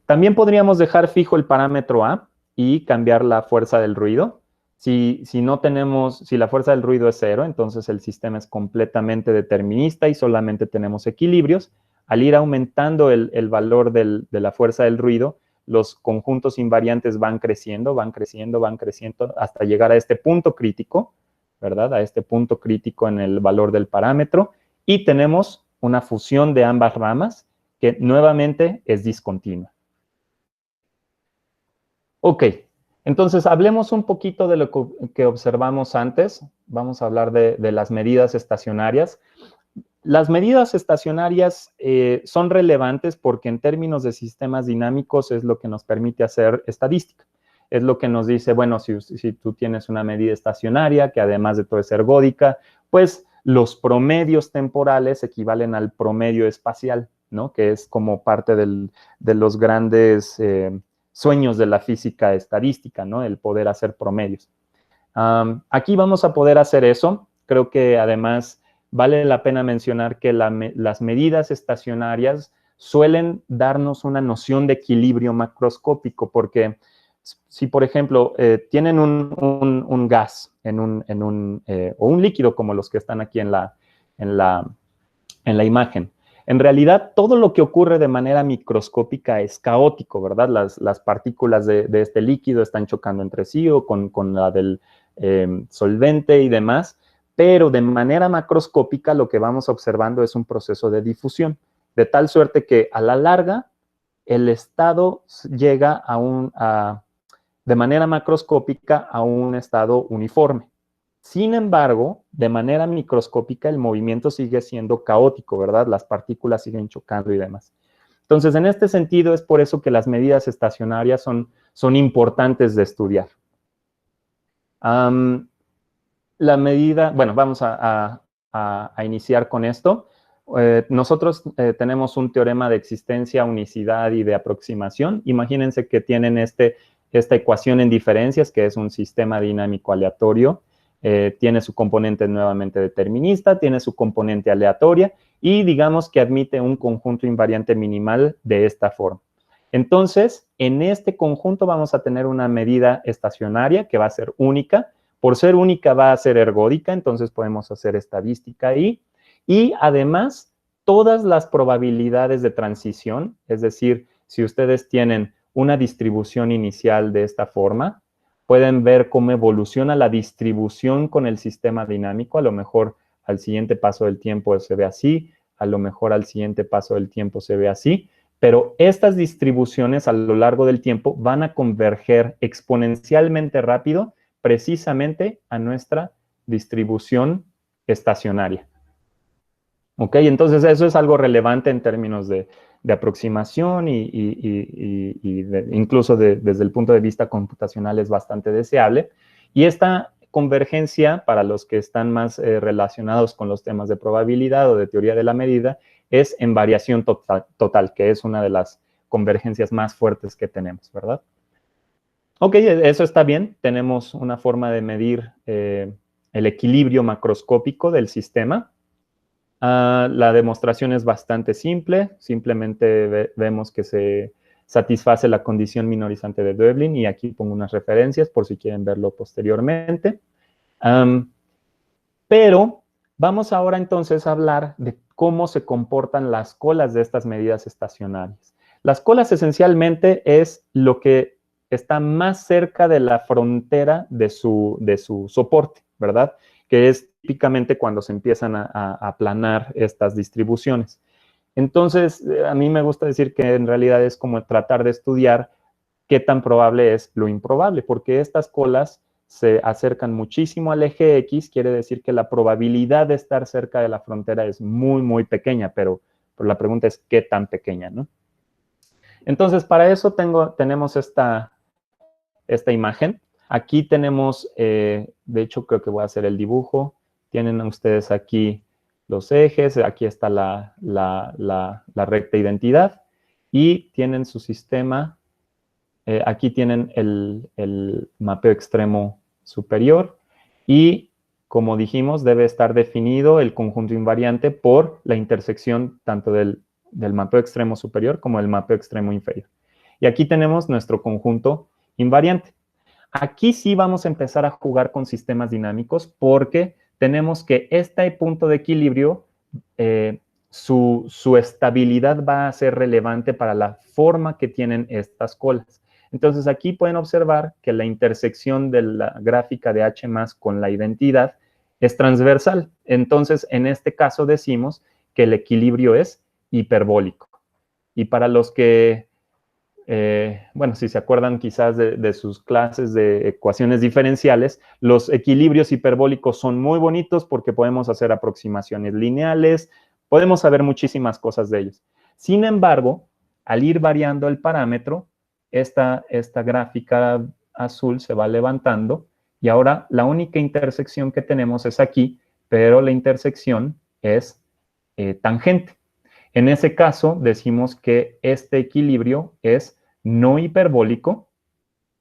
también podríamos dejar fijo el parámetro A y cambiar la fuerza del ruido. Si la fuerza del ruido es 0, entonces el sistema es completamente determinista y solamente tenemos equilibrios. Al ir aumentando el valor de la fuerza del ruido, los conjuntos invariantes van creciendo hasta llegar a este punto crítico, ¿verdad? A este punto crítico en el valor del parámetro. Y tenemos una fusión de ambas ramas que nuevamente es discontinua. Ok, entonces hablemos un poquito de lo que observamos antes. Vamos a hablar de las medidas estacionarias. Las medidas estacionarias son relevantes porque en términos de sistemas dinámicos es lo que nos permite hacer estadística. Es lo que nos dice, bueno, si tú tienes una medida estacionaria que además de todo es ergódica, pues los promedios temporales equivalen al promedio espacial, ¿no? Que es como parte de los grandes sueños de la física estadística, ¿no? El poder hacer promedios. Aquí vamos a poder hacer eso. Creo que además vale la pena mencionar que las medidas estacionarias suelen darnos una noción de equilibrio macroscópico, porque si, por ejemplo, tienen un gas o un líquido como los que están aquí en la imagen, en realidad todo lo que ocurre de manera microscópica es caótico, ¿verdad? Las partículas de este líquido están chocando entre sí o con la del solvente y demás, pero de manera macroscópica lo que vamos observando es un proceso de difusión, de tal suerte que a la larga el estado llega de manera macroscópica a un estado uniforme. Sin embargo, de manera microscópica el movimiento sigue siendo caótico, ¿verdad? Las partículas siguen chocando y demás. Entonces, en este sentido, es por eso que las medidas estacionarias son importantes de estudiar. La medida, bueno, vamos a iniciar con esto. Nosotros tenemos un teorema de existencia, unicidad y de aproximación. Imagínense que tienen esta ecuación en diferencias, que es un sistema dinámico aleatorio. Tiene su componente nuevamente determinista, tiene su componente aleatoria y digamos que admite un conjunto invariante minimal de esta forma. Entonces, en este conjunto vamos a tener una medida estacionaria que va a ser única. Por ser única va a ser ergódica, entonces podemos hacer estadística ahí. Y además, todas las probabilidades de transición, es decir, si ustedes tienen una distribución inicial de esta forma, pueden ver cómo evoluciona la distribución con el sistema dinámico. A lo mejor al siguiente paso del tiempo se ve así, a lo mejor al siguiente paso del tiempo se ve así, pero estas distribuciones a lo largo del tiempo van a converger exponencialmente rápido precisamente a nuestra distribución estacionaria. ¿Ok? Entonces eso es algo relevante en términos de aproximación incluso desde el punto de vista computacional es bastante deseable. Y esta convergencia, para los que están más relacionados con los temas de probabilidad o de teoría de la medida, es en variación total, que es una de las convergencias más fuertes que tenemos, ¿verdad? Ok, eso está bien. Tenemos una forma de medir el equilibrio macroscópico del sistema. La demostración es bastante simple. Simplemente vemos que se satisface la condición minorizante de Döblin y aquí pongo unas referencias por si quieren verlo posteriormente. Pero vamos ahora entonces a hablar de cómo se comportan las colas de estas medidas estacionarias. Las colas esencialmente es lo que está más cerca de la frontera de su soporte, ¿verdad? Que es típicamente cuando se empiezan a aplanar estas distribuciones. Entonces, a mí me gusta decir que en realidad es como tratar de estudiar qué tan probable es lo improbable, porque estas colas se acercan muchísimo al eje X, quiere decir que la probabilidad de estar cerca de la frontera es muy, muy pequeña, pero la pregunta es qué tan pequeña, ¿no? Entonces, para eso tenemos esta imagen. Aquí tenemos, de hecho, creo que voy a hacer el dibujo. Tienen ustedes aquí los ejes, aquí está la recta identidad y tienen su sistema. Aquí tienen el mapeo extremo superior y, como dijimos, debe estar definido el conjunto invariante por la intersección tanto del mapeo extremo superior como del mapeo extremo inferior. Y aquí tenemos nuestro conjunto invariante. Aquí sí vamos a empezar a jugar con sistemas dinámicos porque tenemos que este punto de equilibrio, su estabilidad va a ser relevante para la forma que tienen estas colas. Entonces, aquí pueden observar que la intersección de la gráfica de H+ con la identidad es transversal. Entonces, en este caso decimos que el equilibrio es hiperbólico. Y para los que, bueno, si se acuerdan quizás de sus clases de ecuaciones diferenciales, los equilibrios hiperbólicos son muy bonitos porque podemos hacer aproximaciones lineales, podemos saber muchísimas cosas de ellos. Sin embargo, al ir variando el parámetro, esta gráfica azul se va levantando y ahora la única intersección que tenemos es aquí, pero la intersección es tangente. En ese caso, decimos que este equilibrio es no hiperbólico.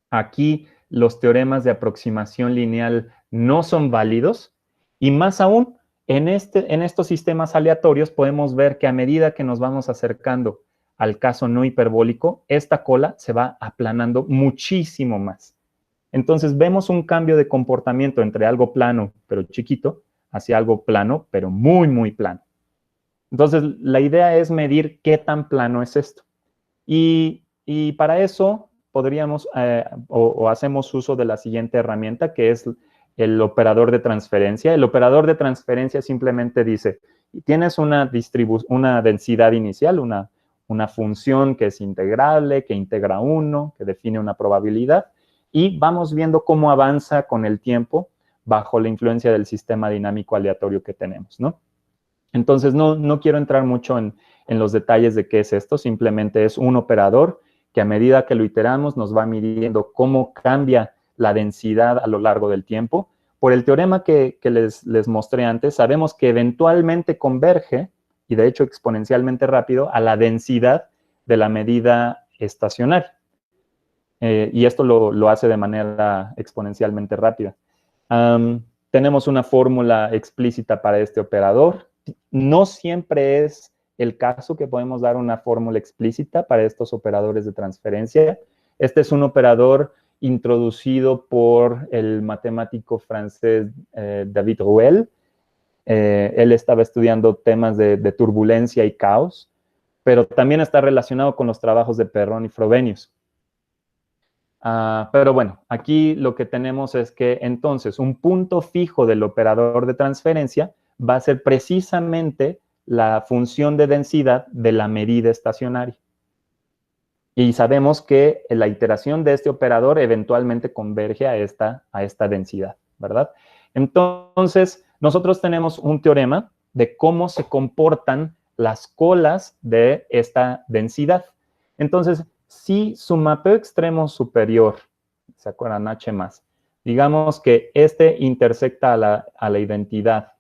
Aquí los teoremas de aproximación lineal no son válidos y más aún, en estos sistemas aleatorios podemos ver que a medida que nos vamos acercando al caso no hiperbólico, esta cola se va aplanando muchísimo más. Entonces vemos un cambio de comportamiento entre algo plano pero chiquito hacia algo plano pero muy, muy plano. Entonces la idea es medir qué tan plano es esto. Y para eso podríamos o hacemos uso de la siguiente herramienta que es el operador de transferencia. El operador de transferencia simplemente dice, tienes una densidad inicial, una función que es integrable, que integra 1, que define una probabilidad, y vamos viendo cómo avanza con el tiempo bajo la influencia del sistema dinámico aleatorio que tenemos, ¿no? Entonces, no quiero entrar mucho en los detalles de qué es esto, simplemente es un operador que a medida que lo iteramos nos va midiendo cómo cambia la densidad a lo largo del tiempo. Por el teorema que les mostré antes, sabemos que eventualmente converge, y de hecho exponencialmente rápido, a la densidad de la medida estacionaria. Y esto lo hace de manera exponencialmente rápida. Tenemos una fórmula explícita para este operador. No siempre es el caso que podemos dar una fórmula explícita para estos operadores de transferencia. Este es un operador introducido por el matemático francés David Rouelle. Él estaba estudiando temas de turbulencia y caos, pero también está relacionado con los trabajos de Perron y Frobenius. Pero bueno, aquí lo que tenemos es que entonces un punto fijo del operador de transferencia va a ser precisamente la función de densidad de la medida estacionaria. Y sabemos que la iteración de este operador eventualmente converge a esta densidad, ¿verdad? Entonces, nosotros tenemos un teorema de cómo se comportan las colas de esta densidad. Entonces, si su mapeo extremo superior, ¿se acuerdan? H+, digamos que este intersecta a la identidad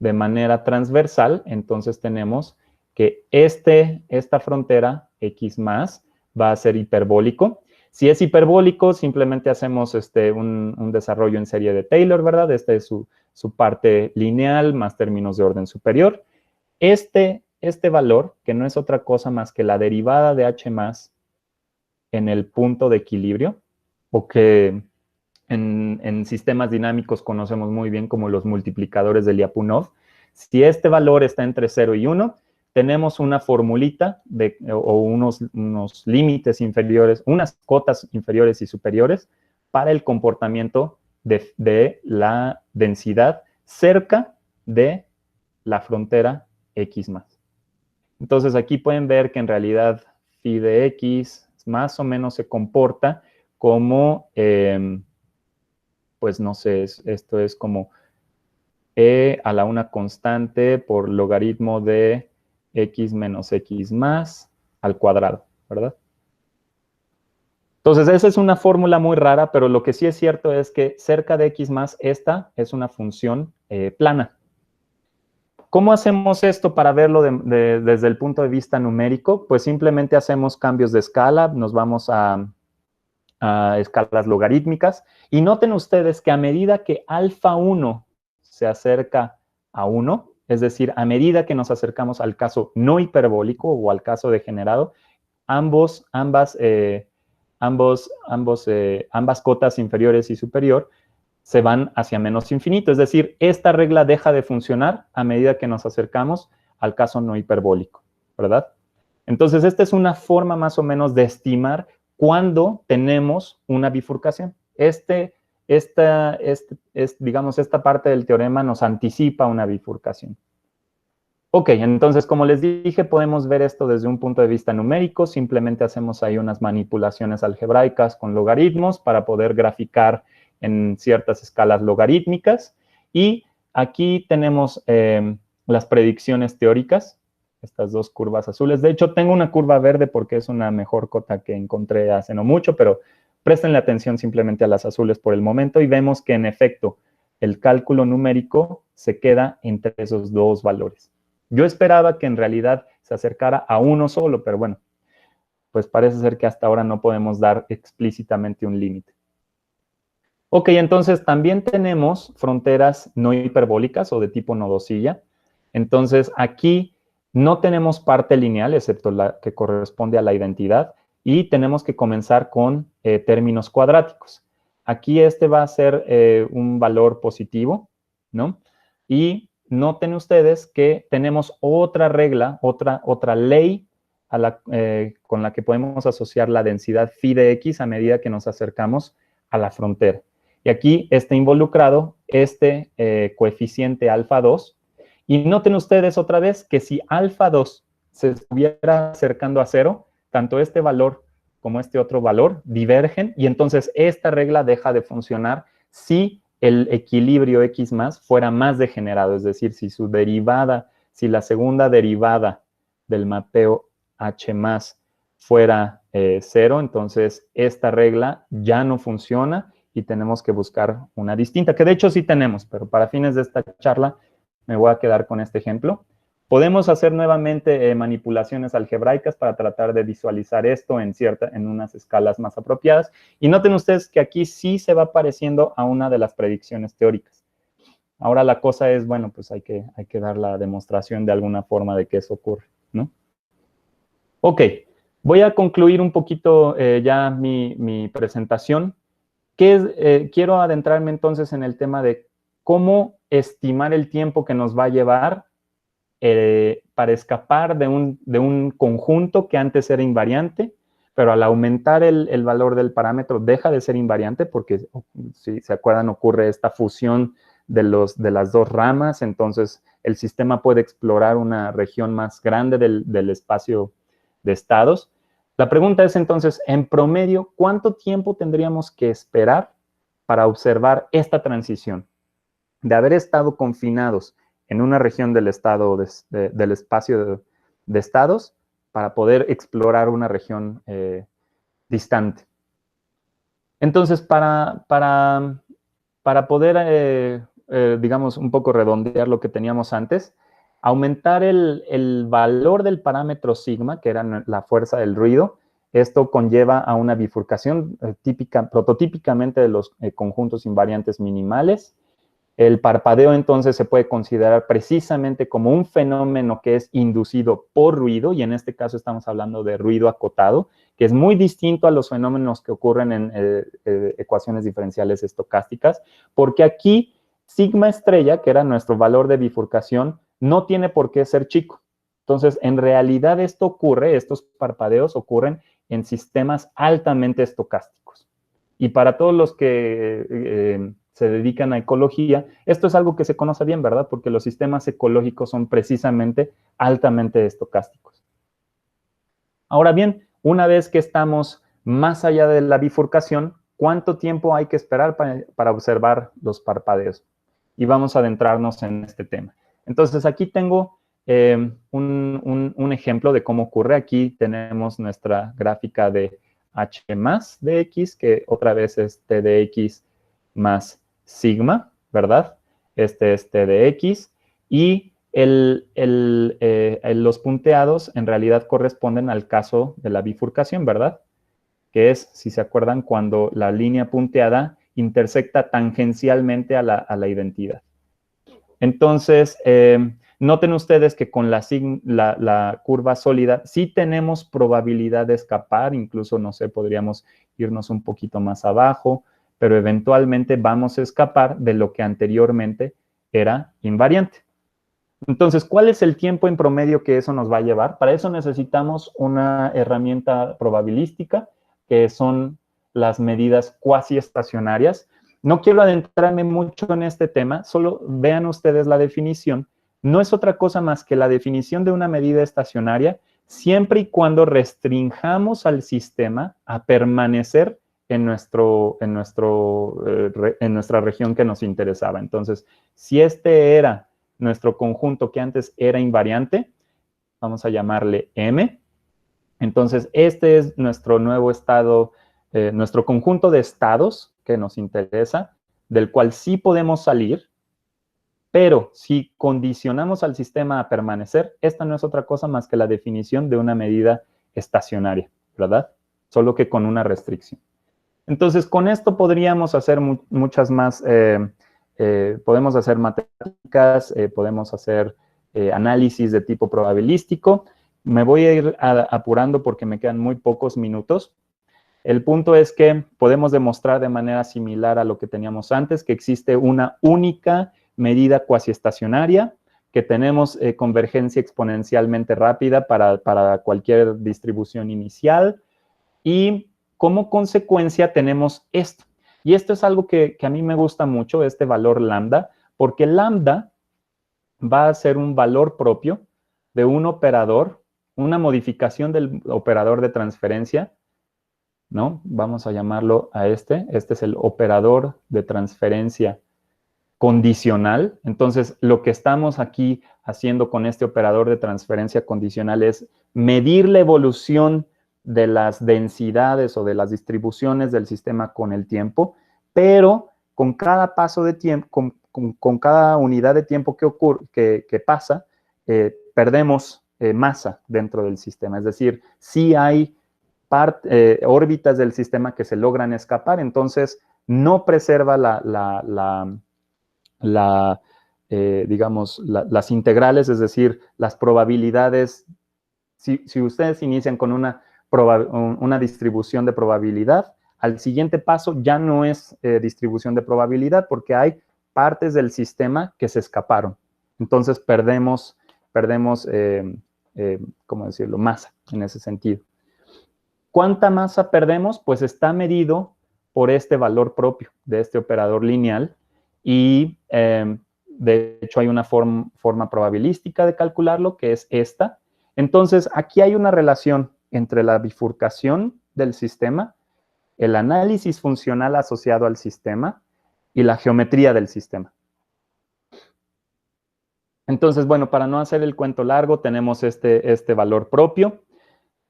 de manera transversal, entonces tenemos que esta frontera X+, va a ser hiperbólico. Si es hiperbólico, simplemente hacemos un desarrollo en serie de Taylor, ¿verdad? Esta es su parte lineal más términos de orden superior. Este valor, que no es otra cosa más que la derivada de H+ en el punto de equilibrio, o que en sistemas dinámicos conocemos muy bien como los multiplicadores de Lyapunov. Si este valor está entre 0 y 1, tenemos una formulita o unos límites inferiores, unas cotas inferiores y superiores para el comportamiento de la densidad cerca de la frontera X+. Entonces, aquí pueden ver que en realidad phi de X más o menos se comporta como, pues no sé, esto es como e a la una constante por logaritmo de x menos x más al cuadrado, ¿verdad? Entonces, esa es una fórmula muy rara, pero lo que sí es cierto es que cerca de x más, esta es una función plana. ¿Cómo hacemos esto para verlo desde el punto de vista numérico? Pues simplemente hacemos cambios de escala, nos vamos a escalas logarítmicas, y noten ustedes que a medida que alfa 1 se acerca a 1, es decir, a medida que nos acercamos al caso no hiperbólico o al caso degenerado, ambas cotas inferiores y superior se van hacia menos infinito. Es decir, esta regla deja de funcionar a medida que nos acercamos al caso no hiperbólico, ¿verdad? Entonces, esta es una forma más o menos de estimar cuándo tenemos una bifurcación. Digamos, esta parte del teorema nos anticipa una bifurcación. Ok, entonces, como les dije, podemos ver esto desde un punto de vista numérico. Simplemente hacemos ahí unas manipulaciones algebraicas con logaritmos para poder graficar en ciertas escalas logarítmicas. Y aquí tenemos las predicciones teóricas, estas dos curvas azules. De hecho, tengo una curva verde porque es una mejor cota que encontré hace no mucho, pero préstenle atención simplemente a las azules por el momento y vemos que, en efecto, el cálculo numérico se queda entre esos dos valores. Yo esperaba que en realidad se acercara a uno solo, pero bueno, pues parece ser que hasta ahora no podemos dar explícitamente un límite. Ok, entonces también tenemos fronteras no hiperbólicas o de tipo nodosilla. Entonces aquí no tenemos parte lineal, excepto la que corresponde a la identidad, y tenemos que comenzar con términos cuadráticos. Aquí este va a ser un valor positivo, ¿no? Y noten ustedes que tenemos otra regla, otra ley con la que podemos asociar la densidad phi de x a medida que nos acercamos a la frontera. Y aquí está involucrado este coeficiente alfa 2. Y noten ustedes otra vez que si alfa 2 se estuviera acercando a 0, tanto este valor como este otro valor, divergen, y entonces esta regla deja de funcionar si el equilibrio X más fuera más degenerado, es decir, si su derivada, si la segunda derivada del mapeo H más fuera 0, entonces esta regla ya no funciona y tenemos que buscar una distinta, que de hecho sí tenemos, pero para fines de esta charla me voy a quedar con este ejemplo. Podemos hacer nuevamente manipulaciones algebraicas para tratar de visualizar esto en unas escalas más apropiadas. Y noten ustedes que aquí sí se va pareciendo a una de las predicciones teóricas. Ahora la cosa es, bueno, pues hay que dar la demostración de alguna forma de que eso ocurre, ¿no? Ok, voy a concluir un poquito ya mi presentación. Quiero adentrarme entonces en el tema de cómo estimar el tiempo que nos va a llevar para escapar de un conjunto que antes era invariante, pero al aumentar el valor del parámetro deja de ser invariante porque, si se acuerdan, ocurre esta fusión de las dos ramas, entonces el sistema puede explorar una región más grande del espacio de estados. La pregunta es entonces, en promedio, ¿cuánto tiempo tendríamos que esperar para observar esta transición? De haber estado confinados en una región del espacio de estados para poder explorar una región distante. Entonces, para poder, digamos, un poco redondear lo que teníamos antes, aumentar el valor del parámetro sigma, que era la fuerza del ruido, esto conlleva a una bifurcación prototípicamente de los conjuntos invariantes minimales. El parpadeo entonces se puede considerar precisamente como un fenómeno que es inducido por ruido, y en este caso estamos hablando de ruido acotado, que es muy distinto a los fenómenos que ocurren en ecuaciones diferenciales estocásticas, porque aquí sigma estrella, que era nuestro valor de bifurcación, no tiene por qué ser chico. Entonces, en realidad estos parpadeos ocurren en sistemas altamente estocásticos. Y para todos los que se dedican a ecología, esto es algo que se conoce bien, ¿verdad? Porque los sistemas ecológicos son precisamente altamente estocásticos. Ahora bien, una vez que estamos más allá de la bifurcación, ¿cuánto tiempo hay que esperar para observar los parpadeos? Y vamos a adentrarnos en este tema. Entonces, aquí tengo un ejemplo de cómo ocurre. Aquí tenemos nuestra gráfica de H más de X, que otra vez es T de X más sigma, ¿verdad? Este es T de X. Y los punteados en realidad corresponden al caso de la bifurcación, ¿verdad? Que es, si se acuerdan, cuando la línea punteada intersecta tangencialmente a la identidad. Entonces, noten ustedes que con la curva sólida sí tenemos probabilidad de escapar, incluso, no sé, podríamos irnos un poquito más abajo, pero eventualmente vamos a escapar de lo que anteriormente era invariante. Entonces, ¿cuál es el tiempo en promedio que eso nos va a llevar? Para eso necesitamos una herramienta probabilística, que son las medidas cuasi estacionarias. No quiero adentrarme mucho en este tema, solo vean ustedes la definición. No es otra cosa más que la definición de una medida estacionaria siempre y cuando restringamos al sistema a permanecer en nuestra región que nos interesaba. Entonces, si este era nuestro conjunto que antes era invariante, vamos a llamarle M. Entonces, este es nuestro nuevo estado, nuestro conjunto de estados que nos interesa, del cual sí podemos salir, pero si condicionamos al sistema a permanecer, esta no es otra cosa más que la definición de una medida estacionaria, ¿verdad? Solo que con una restricción. Entonces, con esto podríamos hacer muchas más, podemos hacer matemáticas, podemos hacer análisis de tipo probabilístico. Me voy a ir apurando porque me quedan muy pocos minutos. El punto es que podemos demostrar de manera similar a lo que teníamos antes, que existe una única medida cuasi estacionaria, que tenemos convergencia exponencialmente rápida para cualquier distribución inicial, y como consecuencia tenemos esto. Y esto es algo que a mí me gusta mucho, este valor lambda, porque lambda va a ser un valor propio de un operador, una modificación del operador de transferencia ¿no? Vamos a llamarlo a este. Este es el operador de transferencia condicional. Entonces, lo que estamos aquí haciendo con este operador de transferencia condicional es medir la evolución de las densidades o de las distribuciones del sistema con el tiempo, pero con cada paso de tiempo, con cada unidad de tiempo que pasa, perdemos masa dentro del sistema. Es decir, sí hay órbitas del sistema que se logran escapar, entonces no preserva digamos, las integrales, es decir, las probabilidades. Si ustedes inician con una distribución de probabilidad, al siguiente paso ya no es distribución de probabilidad porque hay partes del sistema que se escaparon. Entonces perdemos ¿cómo decirlo? Masa en ese sentido. ¿Cuánta masa perdemos? Pues está medido por este valor propio de este operador lineal y de hecho hay una forma probabilística de calcularlo que es esta. Entonces, aquí hay una relación entre la bifurcación del sistema, el análisis funcional asociado al sistema y la geometría del sistema. Entonces, bueno, para no hacer el cuento largo, tenemos este valor propio.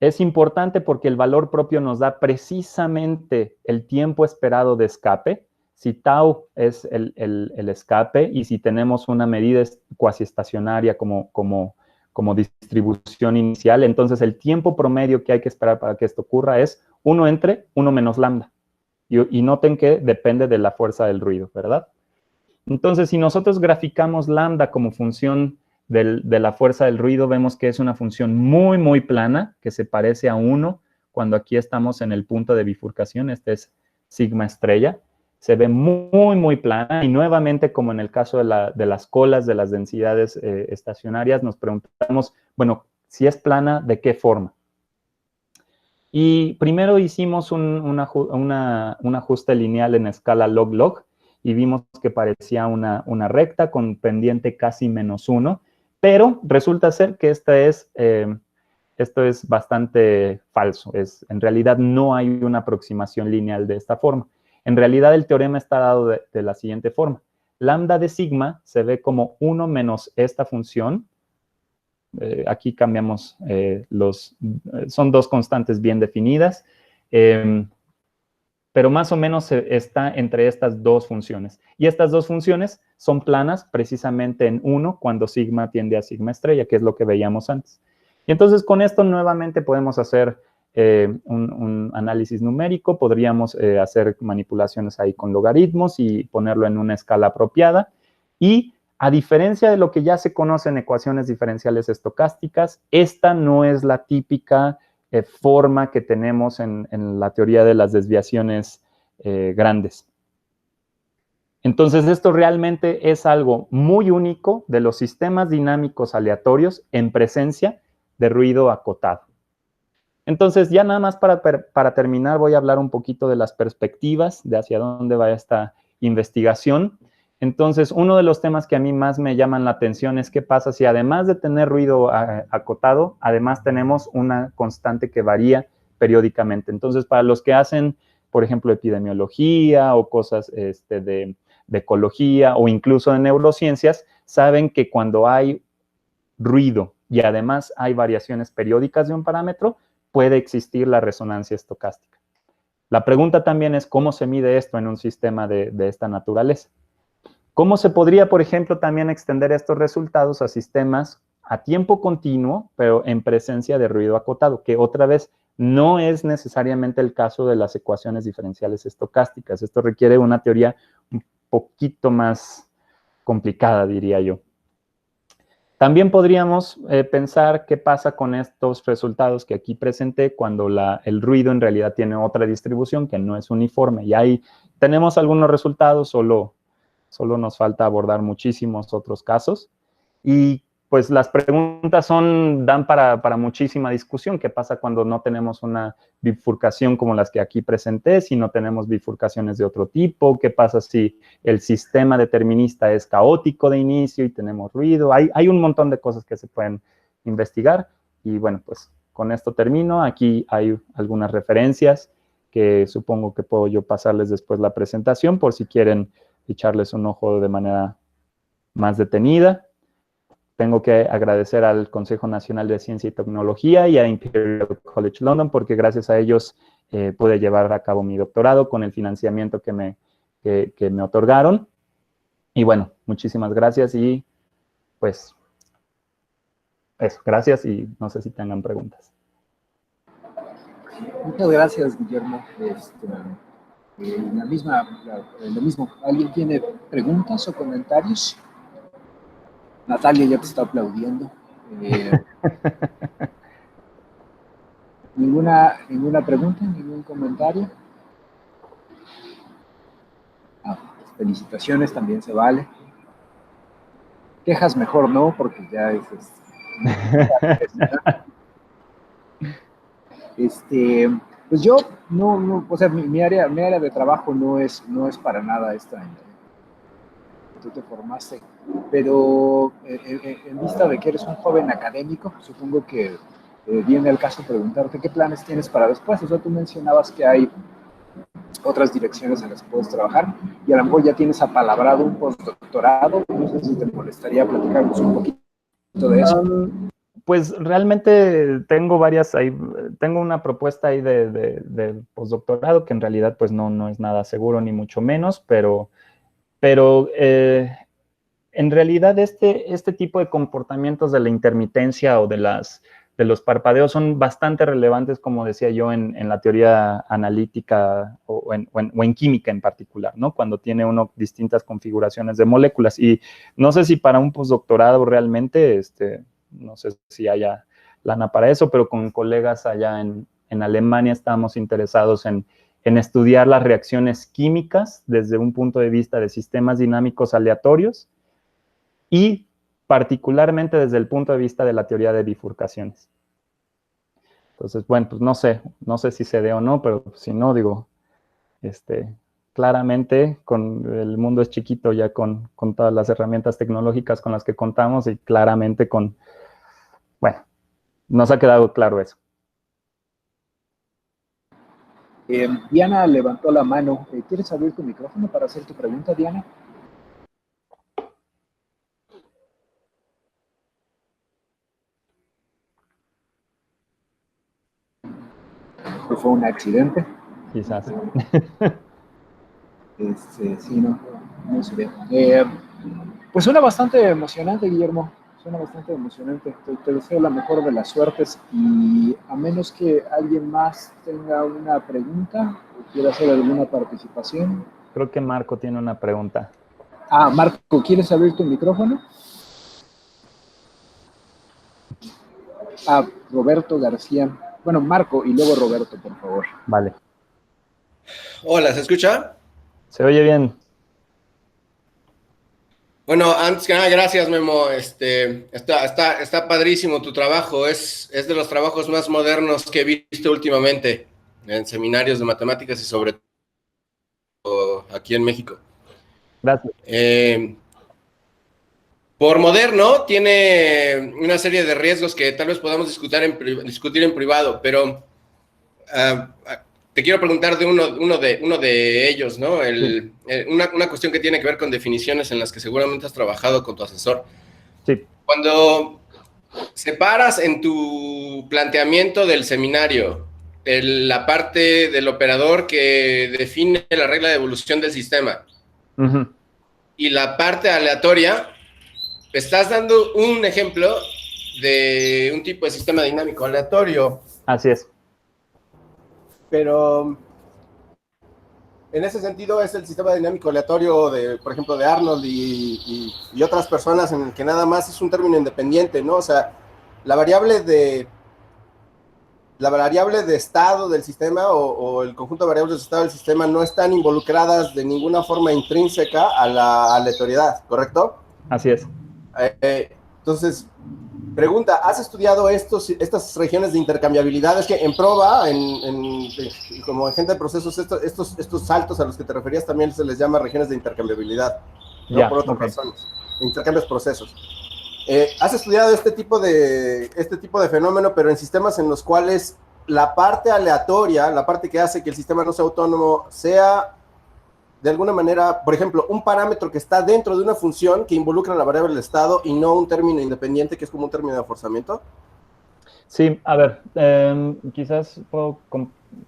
Es importante porque el valor propio nos da precisamente el tiempo esperado de escape. Si tau es el escape y si tenemos una medida cuasi estacionaria como distribución inicial, entonces el tiempo promedio que hay que esperar para que esto ocurra es 1 entre 1 menos lambda. Y noten que depende de la fuerza del ruido, ¿verdad? Entonces, si nosotros graficamos lambda como función de la fuerza del ruido, vemos que es una función muy, muy plana, que se parece a 1, cuando aquí estamos en el punto de bifurcación. Este es sigma estrella. Se ve muy, muy plana. Y nuevamente, como en el caso de las colas de las densidades estacionarias, nos preguntamos, bueno, si es plana, ¿de qué forma? Y primero hicimos un ajuste lineal en escala log-log y vimos que parecía una recta con pendiente casi -1, pero resulta ser que esto es bastante falso. En realidad no hay una aproximación lineal de esta forma. En realidad el teorema está dado de la siguiente forma. Lambda de sigma se ve como 1 menos esta función. Aquí cambiamos son dos constantes bien definidas, pero más o menos está entre estas dos funciones. Y estas dos funciones son planas precisamente en 1 cuando sigma tiende a sigma estrella, que es lo que veíamos antes. Y entonces con esto nuevamente podemos hacer un análisis numérico, podríamos hacer manipulaciones ahí con logaritmos y ponerlo en una escala apropiada. Y a diferencia de lo que ya se conoce en ecuaciones diferenciales estocásticas, esta no es la típica forma que tenemos en la teoría de las desviaciones grandes. Entonces, esto realmente es algo muy único de los sistemas dinámicos aleatorios en presencia de ruido acotado. Entonces, ya nada más para terminar, voy a hablar un poquito de las perspectivas, de hacia dónde va esta investigación. Entonces, uno de los temas que a mí más me llaman la atención es qué pasa si además de tener ruido acotado, además tenemos una constante que varía periódicamente. Entonces, para los que hacen, por ejemplo, epidemiología o cosas de ecología o incluso de neurociencias, saben que cuando hay ruido y además hay variaciones periódicas de un parámetro, puede existir la resonancia estocástica. La pregunta también es cómo se mide esto en un sistema de esta naturaleza. ¿Cómo se podría, por ejemplo, también extender estos resultados a sistemas a tiempo continuo, pero en presencia de ruido acotado? Que otra vez no es necesariamente el caso de las ecuaciones diferenciales estocásticas. Esto requiere una teoría un poquito más complicada, diría yo. También podríamos pensar qué pasa con estos resultados que aquí presenté cuando el ruido en realidad tiene otra distribución que no es uniforme. Y ahí tenemos algunos resultados, solo nos falta abordar muchísimos otros casos. Y pues las preguntas dan para muchísima discusión. ¿Qué pasa cuando no tenemos una bifurcación como las que aquí presenté, si no tenemos bifurcaciones de otro tipo? ¿Qué pasa si el sistema determinista es caótico de inicio y tenemos ruido? Hay un montón de cosas que se pueden investigar. Y bueno, pues con esto termino. Aquí hay algunas referencias que supongo que puedo yo pasarles después la presentación por si quieren echarles un ojo de manera más detenida. Tengo que agradecer al Consejo Nacional de Ciencia y Tecnología y a Imperial College London porque gracias a ellos pude llevar a cabo mi doctorado con el financiamiento que me otorgaron. Y bueno, muchísimas gracias y pues eso, gracias y no sé si tengan preguntas. Muchas gracias, Guillermo. Lo mismo, ¿alguien tiene preguntas o comentarios? Natalia ya te está aplaudiendo. ¿Ninguna pregunta? ¿Ningún comentario? Felicitaciones, también se vale. Quejas mejor no, porque ya es... pues yo no, o sea, mi área de trabajo no es para nada esta. Tú te formaste, pero en vista de que eres un joven académico, supongo que viene al caso preguntarte qué planes tienes para después. O sea, tú mencionabas que hay otras direcciones en las que puedes trabajar y a lo mejor ya tienes apalabrado un postdoctorado. No sé si te molestaría platicarnos un poquito de eso. Pues realmente tengo tengo una propuesta ahí de postdoctorado que en realidad pues no es nada seguro ni mucho menos, pero en realidad este tipo de comportamientos de la intermitencia o de los parpadeos son bastante relevantes, como decía yo, en la teoría analítica o en química en particular, ¿no? Cuando tiene uno distintas configuraciones de moléculas. Y no sé si para un postdoctorado realmente, no sé si haya lana para eso, pero con colegas allá en Alemania estamos interesados en estudiar las reacciones químicas desde un punto de vista de sistemas dinámicos aleatorios y particularmente desde el punto de vista de la teoría de bifurcaciones. Entonces, bueno, pues no sé si se dé o no, pero si no, digo, claramente el mundo es chiquito ya con todas las herramientas tecnológicas con las que contamos y claramente bueno, nos ha quedado claro eso. Diana levantó la mano. ¿Quieres abrir tu micrófono para hacer tu pregunta, Diana? ¿Fue un accidente? Quizás. Sí, no se ve. Pues suena bastante emocionante, Guillermo. Suena bastante emocionante. Te deseo la mejor de las suertes y a menos que alguien más tenga una pregunta o quiera hacer alguna participación. Creo que Marco tiene una pregunta. Marco, ¿quieres abrir tu micrófono? Roberto García. Bueno, Marco y luego Roberto, por favor. Vale. Hola, ¿se escucha? Se oye bien. Bueno, antes que nada, gracias, Memo. Está padrísimo tu trabajo. Es de los trabajos más modernos que he visto últimamente en seminarios de matemáticas y sobre todo aquí en México. Gracias. Por moderno, tiene una serie de riesgos que tal vez podamos discutir en privado, pero te quiero preguntar de uno de ellos, ¿no? Sí. Una cuestión que tiene que ver con definiciones en las que seguramente has trabajado con tu asesor. Sí. Cuando separas en tu planteamiento del seminario la parte del operador que define la regla de evolución del sistema y la parte aleatoria, estás dando un ejemplo de un tipo de sistema dinámico aleatorio. Así es. Pero en ese sentido es el sistema dinámico aleatorio por ejemplo, de Arnold y otras personas en el que nada más es un término independiente, ¿no? O sea, la variable de estado del sistema o el conjunto de variables de estado del sistema no están involucradas de ninguna forma intrínseca a la aleatoriedad, ¿correcto? Así es. Entonces, pregunta, ¿has estudiado estas regiones de intercambiabilidad? Es que en PROVA, como agente de procesos, estos saltos a los que te referías también se les llama regiones de intercambiabilidad, no por otras razones, intercambios procesos. ¿Has estudiado este tipo de fenómeno, pero en sistemas en los cuales la parte aleatoria, la parte que hace que el sistema no sea autónomo, sea de alguna manera, por ejemplo, un parámetro que está dentro de una función que involucra la variable del estado y no un término independiente que es como un término de forzamiento? Sí, a ver, quizás puedo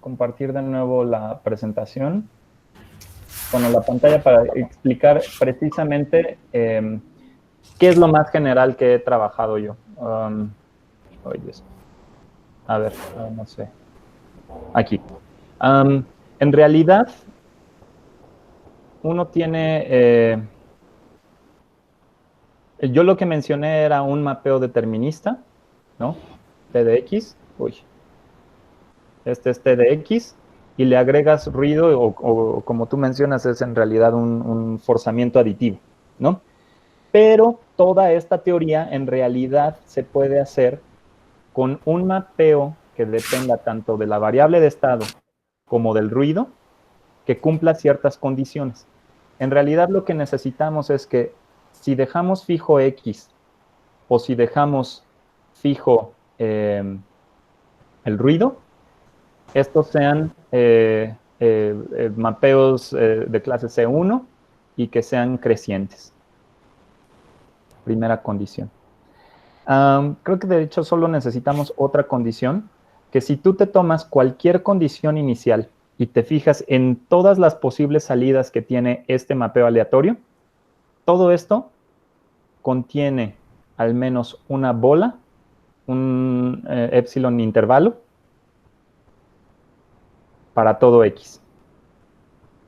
compartir de nuevo la presentación, bueno, la pantalla para explicar precisamente qué es lo más general que he trabajado yo. Oh, Dios. A ver, no sé. Aquí. En realidad, uno tiene... yo lo que mencioné era un mapeo determinista, ¿no? T de X. Uy. Este es T de X. Y le agregas ruido, o como tú mencionas, es en realidad un forzamiento aditivo, ¿no? Pero toda esta teoría en realidad se puede hacer con un mapeo que dependa tanto de la variable de estado como del ruido, que cumpla ciertas condiciones. En realidad lo que necesitamos es que si dejamos fijo X o si dejamos fijo el ruido, estos sean mapeos de clase C1 y que sean crecientes. Primera condición. Creo que de hecho solo necesitamos otra condición, que si tú te tomas cualquier condición inicial y te fijas en todas las posibles salidas que tiene este mapeo aleatorio, todo esto contiene al menos una bola, un epsilon intervalo, para todo X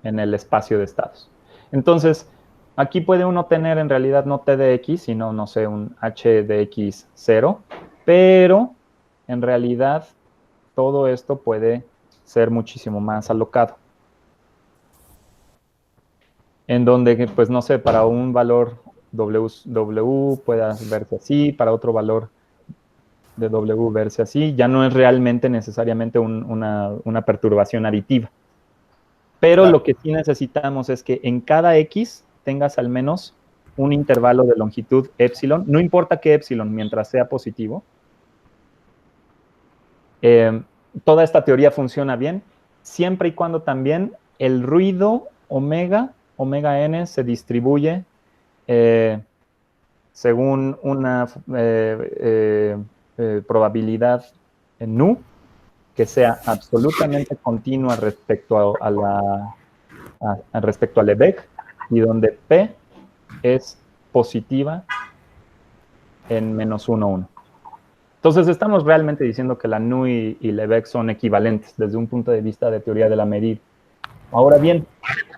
en el espacio de estados. Entonces, aquí puede uno tener en realidad no T de X, sino, no sé, un H de X 0, pero en realidad todo esto puede ser muchísimo más alocado. En donde, pues no sé, para un valor W pueda verse así, para otro valor de W verse así, ya no es realmente necesariamente una perturbación aditiva. Pero claro, lo que sí necesitamos es que en cada X tengas al menos un intervalo de longitud epsilon, no importa qué epsilon, mientras sea positivo. Toda esta teoría funciona bien, siempre y cuando también el ruido omega n, se distribuye según una probabilidad nu, que sea absolutamente continua respecto respecto al Lebesgue, y donde P es positiva en menos 1, 1. Entonces estamos realmente diciendo que la nu y Lebesgue son equivalentes desde un punto de vista de teoría de la medida. Ahora bien,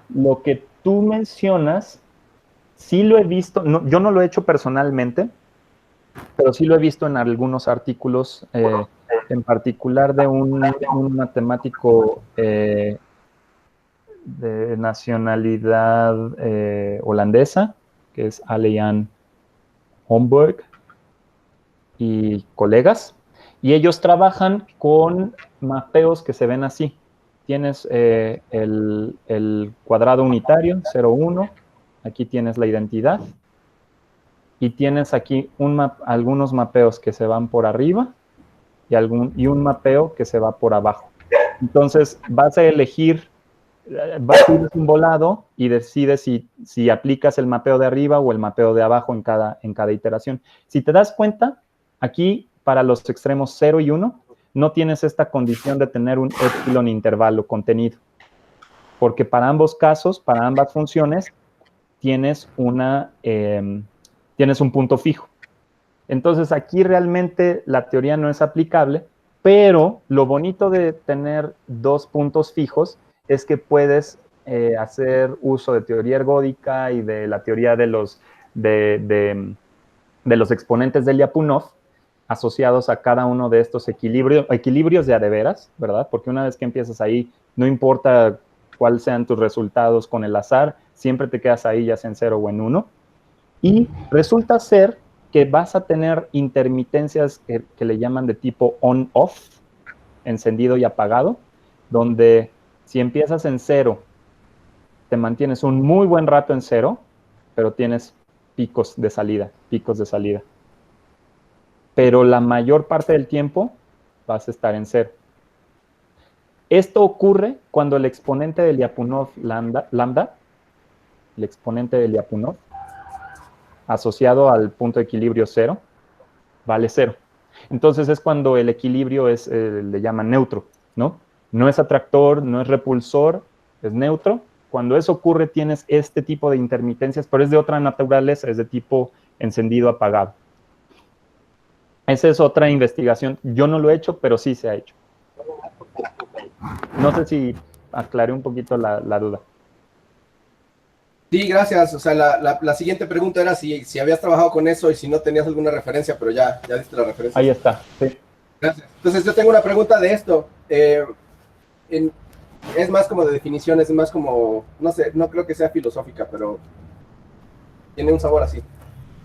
lo que tú mencionas, sí lo he visto, no, yo no lo he hecho personalmente, pero sí lo he visto en algunos artículos, en particular de un matemático de nacionalidad holandesa, que es Ale-Jan Homburg y colegas, y ellos trabajan con mapeos que se ven así. Tienes el cuadrado unitario, 0, 1, aquí tienes la identidad, y tienes aquí algunos mapeos que se van por arriba y un mapeo que se va por abajo. Entonces vas a elegir, vas a ir un volado y decides si aplicas el mapeo de arriba o el mapeo de abajo en cada iteración. Si te das cuenta, aquí para los extremos 0 y 1, no tienes esta condición de tener un epsilon intervalo contenido, porque para ambos casos, para ambas funciones, tienes un punto fijo. Entonces aquí realmente la teoría no es aplicable, pero lo bonito de tener dos puntos fijos es que puedes hacer uso de teoría ergódica y de la teoría de los exponentes de Lyapunov asociados a cada uno de estos equilibrios de a de veras, ¿verdad? Porque una vez que empiezas ahí, no importa cuáles sean tus resultados con el azar, siempre te quedas ahí ya sea en 0 o en 1. Y resulta ser que vas a tener intermitencias que le llaman de tipo on-off, encendido y apagado, donde si empiezas en 0, te mantienes un muy buen rato en 0, pero tienes picos de salida. Pero la mayor parte del tiempo vas a estar en 0. Esto ocurre cuando el exponente de Lyapunov lambda, el exponente de Lyapunov, asociado al punto de equilibrio 0, vale 0. Entonces es cuando el equilibrio es, le llaman neutro, ¿no? No es atractor, no es repulsor, es neutro. Cuando eso ocurre tienes este tipo de intermitencias, pero es de otra naturaleza, es de tipo encendido-apagado. Esa es otra investigación. Yo no lo he hecho, pero sí se ha hecho. No sé si aclaré un poquito la duda. Sí, gracias. O sea, la siguiente pregunta era si habías trabajado con eso y si no tenías alguna referencia, pero ya diste la referencia. Ahí está, sí. Gracias. Entonces, yo tengo una pregunta de esto. Es más como de definición, es más como, no sé, no creo que sea filosófica, pero tiene un sabor así.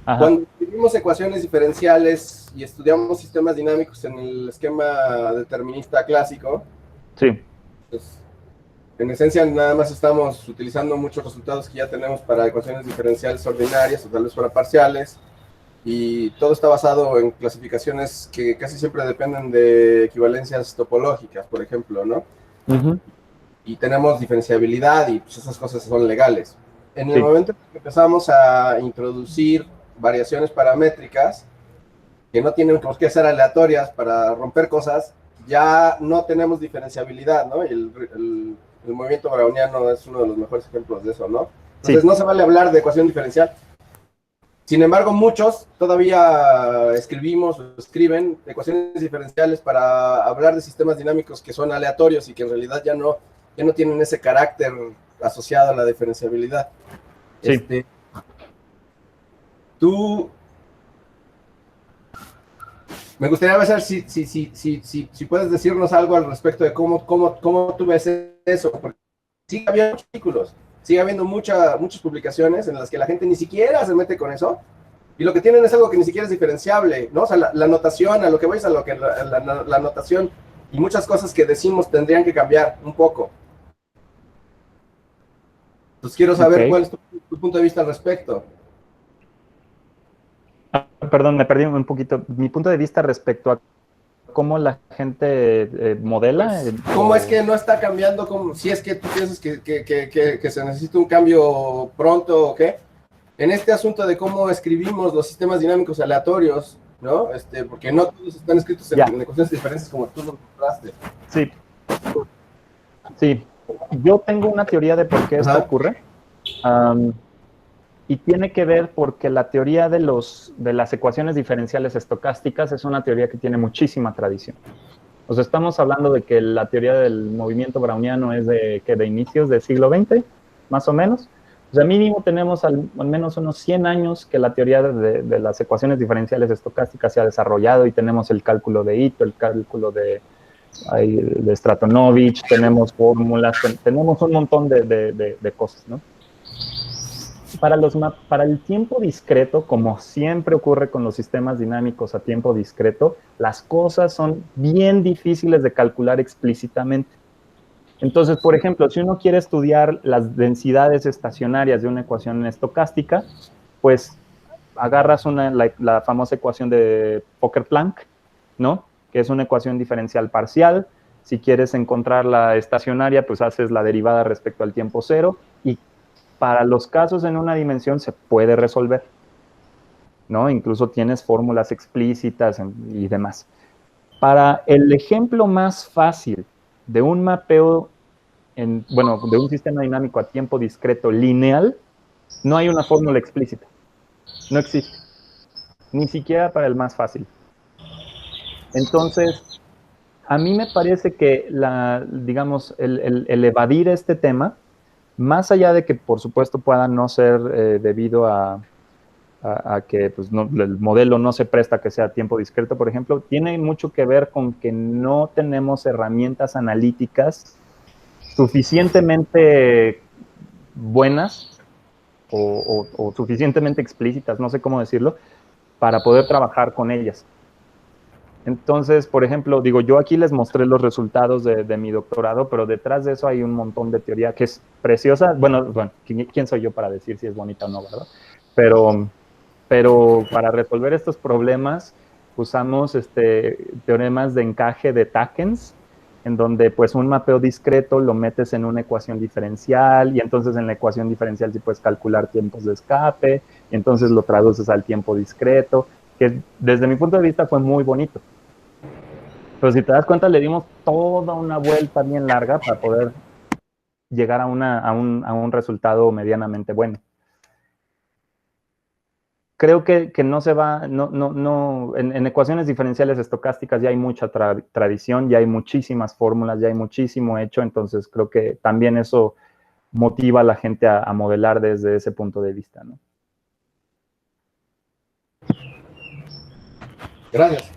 Ajá. Cuando escribimos ecuaciones diferenciales y estudiamos sistemas dinámicos en el esquema determinista clásico, Sí. pues, en esencia nada más estamos utilizando muchos resultados que ya tenemos para ecuaciones diferenciales ordinarias o tal vez para parciales, y todo está basado en clasificaciones que casi siempre dependen de equivalencias topológicas, por ejemplo, ¿no? Uh-huh. Y tenemos diferenciabilidad y pues esas cosas son legales. En el Sí. momento en que empezamos a introducir variaciones paramétricas que no tienen por qué ser aleatorias para romper cosas, ya no tenemos diferenciabilidad, ¿no? Y el movimiento browniano es uno de los mejores ejemplos de eso, ¿no? Entonces Sí. no se vale hablar de ecuación diferencial. Sin embargo, muchos todavía escriben ecuaciones diferenciales para hablar de sistemas dinámicos que son aleatorios y que en realidad ya no tienen ese carácter asociado a la diferenciabilidad. Sí. Me gustaría saber si puedes decirnos algo al respecto de cómo tú ves eso, porque sigue habiendo artículos, sigue habiendo muchas publicaciones en las que la gente ni siquiera se mete con eso, y lo que tienen es algo que ni siquiera es diferenciable, ¿no? O sea, la notación, a lo que voy es a lo que la notación y muchas cosas que decimos tendrían que cambiar un poco. Entonces quiero saber cuál es tu punto de vista al respecto. Perdón, me perdí un poquito. Mi punto de vista respecto a cómo la gente modela. Pues, ¿cómo es que no está cambiando? Si es que tú piensas que se necesita un cambio pronto o qué. En este asunto de cómo escribimos los sistemas dinámicos aleatorios, ¿no? Porque no todos están escritos en ecuaciones diferentes como tú lo mostraste. Sí. Sí. Yo tengo una teoría de por qué esto ocurre. Y tiene que ver porque la teoría de las ecuaciones diferenciales estocásticas es una teoría que tiene muchísima tradición. O sea, estamos hablando de que la teoría del movimiento browniano es de inicios del siglo XX, más o menos. O sea, mínimo tenemos al menos unos 100 años que la teoría de las ecuaciones diferenciales estocásticas se ha desarrollado, y tenemos el cálculo de Ito, el cálculo de Stratonovich, tenemos fórmulas, tenemos un montón de cosas, ¿no? Para el tiempo discreto, como siempre ocurre con los sistemas dinámicos a tiempo discreto, las cosas son bien difíciles de calcular explícitamente. Entonces, por ejemplo, si uno quiere estudiar las densidades estacionarias de una ecuación estocástica, pues agarras la famosa ecuación de Fokker-Planck, ¿no? Que es una ecuación diferencial parcial. Si quieres encontrar la estacionaria, pues haces la derivada respecto al tiempo cero, y para los casos en una dimensión se puede resolver, ¿no? Incluso tienes fórmulas explícitas y demás. Para el ejemplo más fácil de un mapeo, de un sistema dinámico a tiempo discreto lineal, no hay una fórmula explícita. No existe. Ni siquiera para el más fácil. Entonces, a mí me parece que el evadir este tema, más allá de que, por supuesto, pueda no ser debido a que pues, el modelo no se presta a que sea a tiempo discreto, por ejemplo, tiene mucho que ver con que no tenemos herramientas analíticas suficientemente buenas o suficientemente explícitas, no sé cómo decirlo, para poder trabajar con ellas. Entonces, por ejemplo, yo aquí les mostré los resultados de mi doctorado, pero detrás de eso hay un montón de teoría que es preciosa. Bueno, ¿quién soy yo para decir si es bonita o no, verdad? Pero para resolver estos problemas usamos teoremas de encaje de Takens, en donde pues un mapeo discreto lo metes en una ecuación diferencial y entonces en la ecuación diferencial sí puedes calcular tiempos de escape y entonces lo traduces al tiempo discreto, que desde mi punto de vista fue muy bonito. Pero si te das cuenta, le dimos toda una vuelta bien larga para poder llegar a un resultado medianamente bueno. Creo que no se va, en ecuaciones diferenciales estocásticas ya hay mucha tradición, ya hay muchísimas fórmulas, ya hay muchísimo hecho, entonces creo que también eso motiva a la gente a modelar desde ese punto de vista, ¿no? Gracias.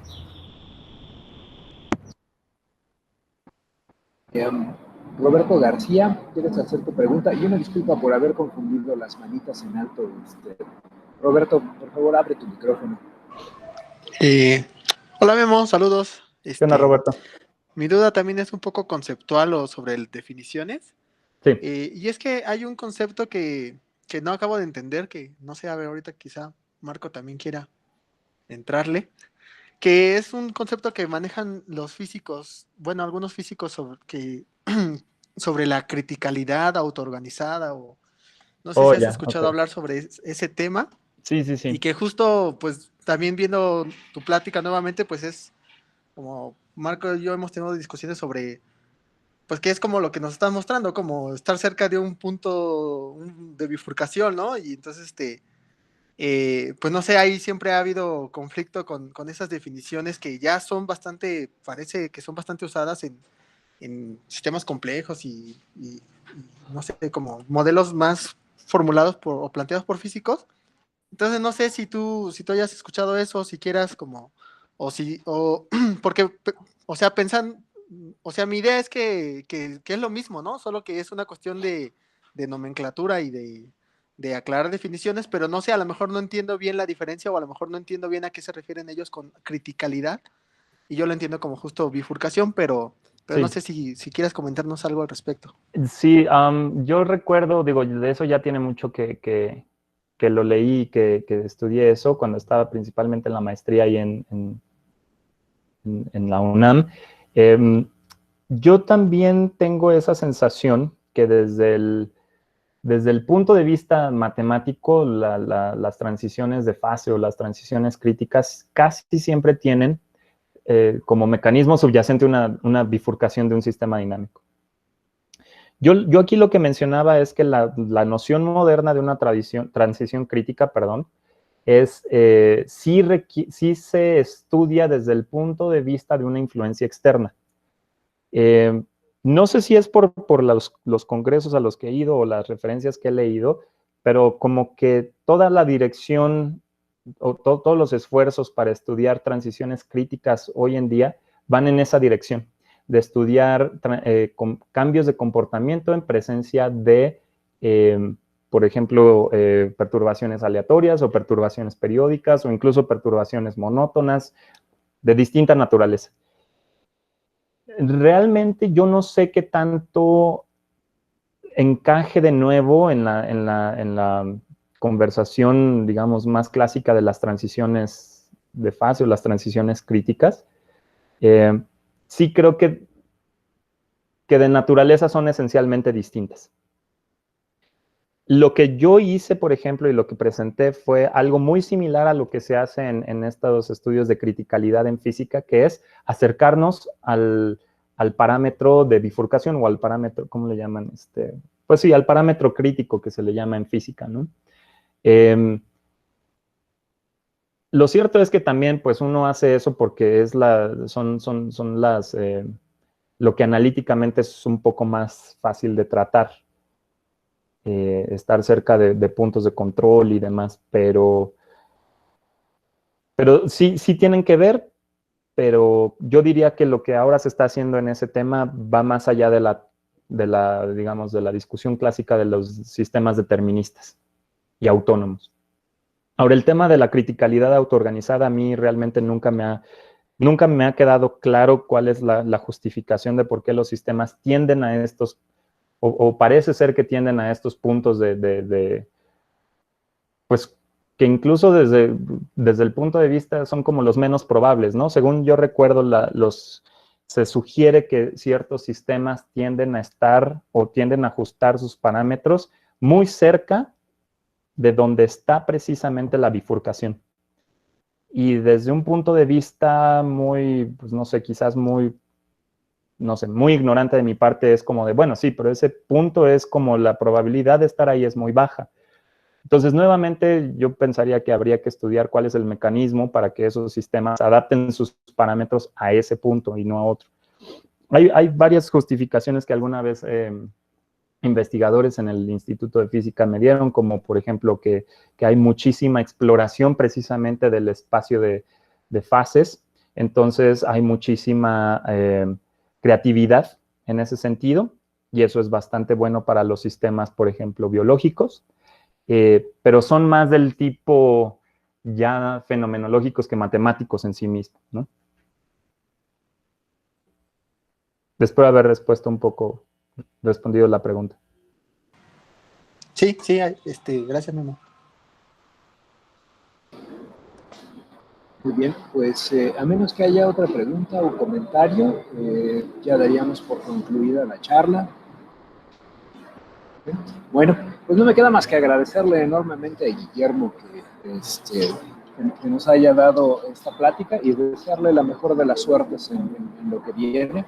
Roberto García, ¿quieres hacer tu pregunta? Y una disculpa por haber confundido las manitas en alto. Roberto, por favor, abre tu micrófono. Hola Memo, saludos. ¿Qué onda, Roberto? Mi duda también es un poco conceptual o sobre definiciones. Sí. Y es que hay un concepto que no acabo de entender, que no sé, a ver, ahorita quizá Marco también quiera entrarle, que es un concepto que manejan los físicos, bueno, algunos físicos sobre la criticalidad autoorganizada, o no sé si has escuchado hablar sobre ese tema. Sí, sí, sí. Y que justo, pues, también viendo tu plática nuevamente, pues es como Marco y yo hemos tenido discusiones sobre, pues, que es como lo que nos están mostrando, como estar cerca de un punto de bifurcación, ¿no? Y entonces, pues, no sé, ahí siempre ha habido conflicto con esas definiciones que ya son bastante, parece que son bastante usadas en sistemas complejos y, no sé, como modelos más formulados o planteados por físicos. Entonces no sé si tú hayas escuchado eso, si quieras como, porque, o sea, mi idea es que es lo mismo, ¿no? Solo que es una cuestión de nomenclatura y de aclarar definiciones, pero no sé, a lo mejor no entiendo bien la diferencia o a lo mejor no entiendo bien a qué se refieren ellos con criticalidad y yo lo entiendo como justo bifurcación, pero Sí. no sé si quieras comentarnos algo al respecto. Sí, yo recuerdo, digo, de eso ya tiene mucho que lo leí, que estudié eso cuando estaba principalmente en la maestría ahí en la UNAM. Yo también tengo esa sensación que desde el punto de vista matemático, las transiciones de fase o las transiciones críticas casi siempre tienen como mecanismo subyacente una bifurcación de un sistema dinámico. Yo aquí lo que mencionaba es que la noción moderna de una transición crítica, es sí se estudia desde el punto de vista de una influencia externa. No sé si es por los congresos a los que he ido o las referencias que he leído, pero como que toda la dirección o todos los esfuerzos para estudiar transiciones críticas hoy en día van en esa dirección, de estudiar cambios de comportamiento en presencia de, por ejemplo, perturbaciones aleatorias o perturbaciones periódicas o incluso perturbaciones monótonas de distinta naturaleza. Realmente yo no sé qué tanto encaje de nuevo en la conversación, digamos, más clásica de las transiciones de fase o las transiciones críticas. Sí creo que de naturaleza son esencialmente distintas. Lo que yo hice, por ejemplo, y lo que presenté fue algo muy similar a lo que se hace en estos estudios de criticalidad en física, que es acercarnos al parámetro de bifurcación o al parámetro, ¿cómo le llaman? Pues sí, al parámetro crítico que se le llama en física, ¿no? Lo cierto es que también, pues, uno hace eso porque son las, lo que analíticamente es un poco más fácil de tratar. Estar cerca de puntos de control y demás, pero sí tienen que ver, pero yo diría que lo que ahora se está haciendo en ese tema va más allá digamos, de la discusión clásica de los sistemas deterministas y autónomos. Ahora, el tema de la criticalidad autoorganizada a mí realmente nunca me ha quedado claro cuál es la justificación de por qué los sistemas tienden a estos, o parece ser que tienden a estos puntos pues, que incluso desde el punto de vista son como los menos probables, ¿no? Según yo recuerdo, los se sugiere que ciertos sistemas tienden a estar o tienden a ajustar sus parámetros muy cerca de donde está precisamente la bifurcación. Y desde un punto de vista muy, pues no sé, quizás muy, no sé, muy ignorante de mi parte, es como de, bueno, sí, pero ese punto es como la probabilidad de estar ahí es muy baja. Entonces, nuevamente, yo pensaría que habría que estudiar cuál es el mecanismo para que esos sistemas adapten sus parámetros a ese punto y no a otro. Hay varias justificaciones que alguna vez investigadores en el Instituto de Física me dieron, como por ejemplo que hay muchísima exploración precisamente del espacio de fases, entonces hay muchísima creatividad en ese sentido, y eso es bastante bueno para los sistemas, por ejemplo, biológicos, pero son más del tipo ya fenomenológicos que matemáticos en sí mismos, ¿no? Espero haber respondido la pregunta. Sí, sí, gracias, Memo. Muy bien, pues a menos que haya otra pregunta o comentario, ya daríamos por concluida la charla. Bueno, pues no me queda más que agradecerle enormemente a Guillermo que nos haya dado esta plática y desearle la mejor de las suertes en lo que viene.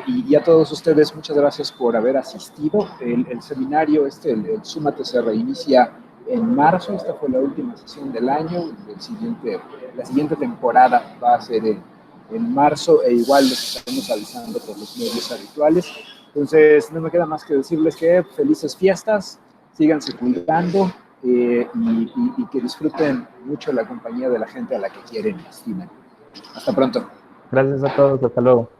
Y a todos ustedes, muchas gracias por haber asistido. El seminario, el Súmate, se reinicia en marzo. Esta fue la última sesión del año. La siguiente temporada va a ser en marzo, e igual les estaremos avisando por los medios habituales. Entonces, no me queda más que decirles que felices fiestas, síganse cuidando y que disfruten mucho la compañía de la gente a la que quieren y estiman. Hasta pronto. Gracias a todos, hasta luego.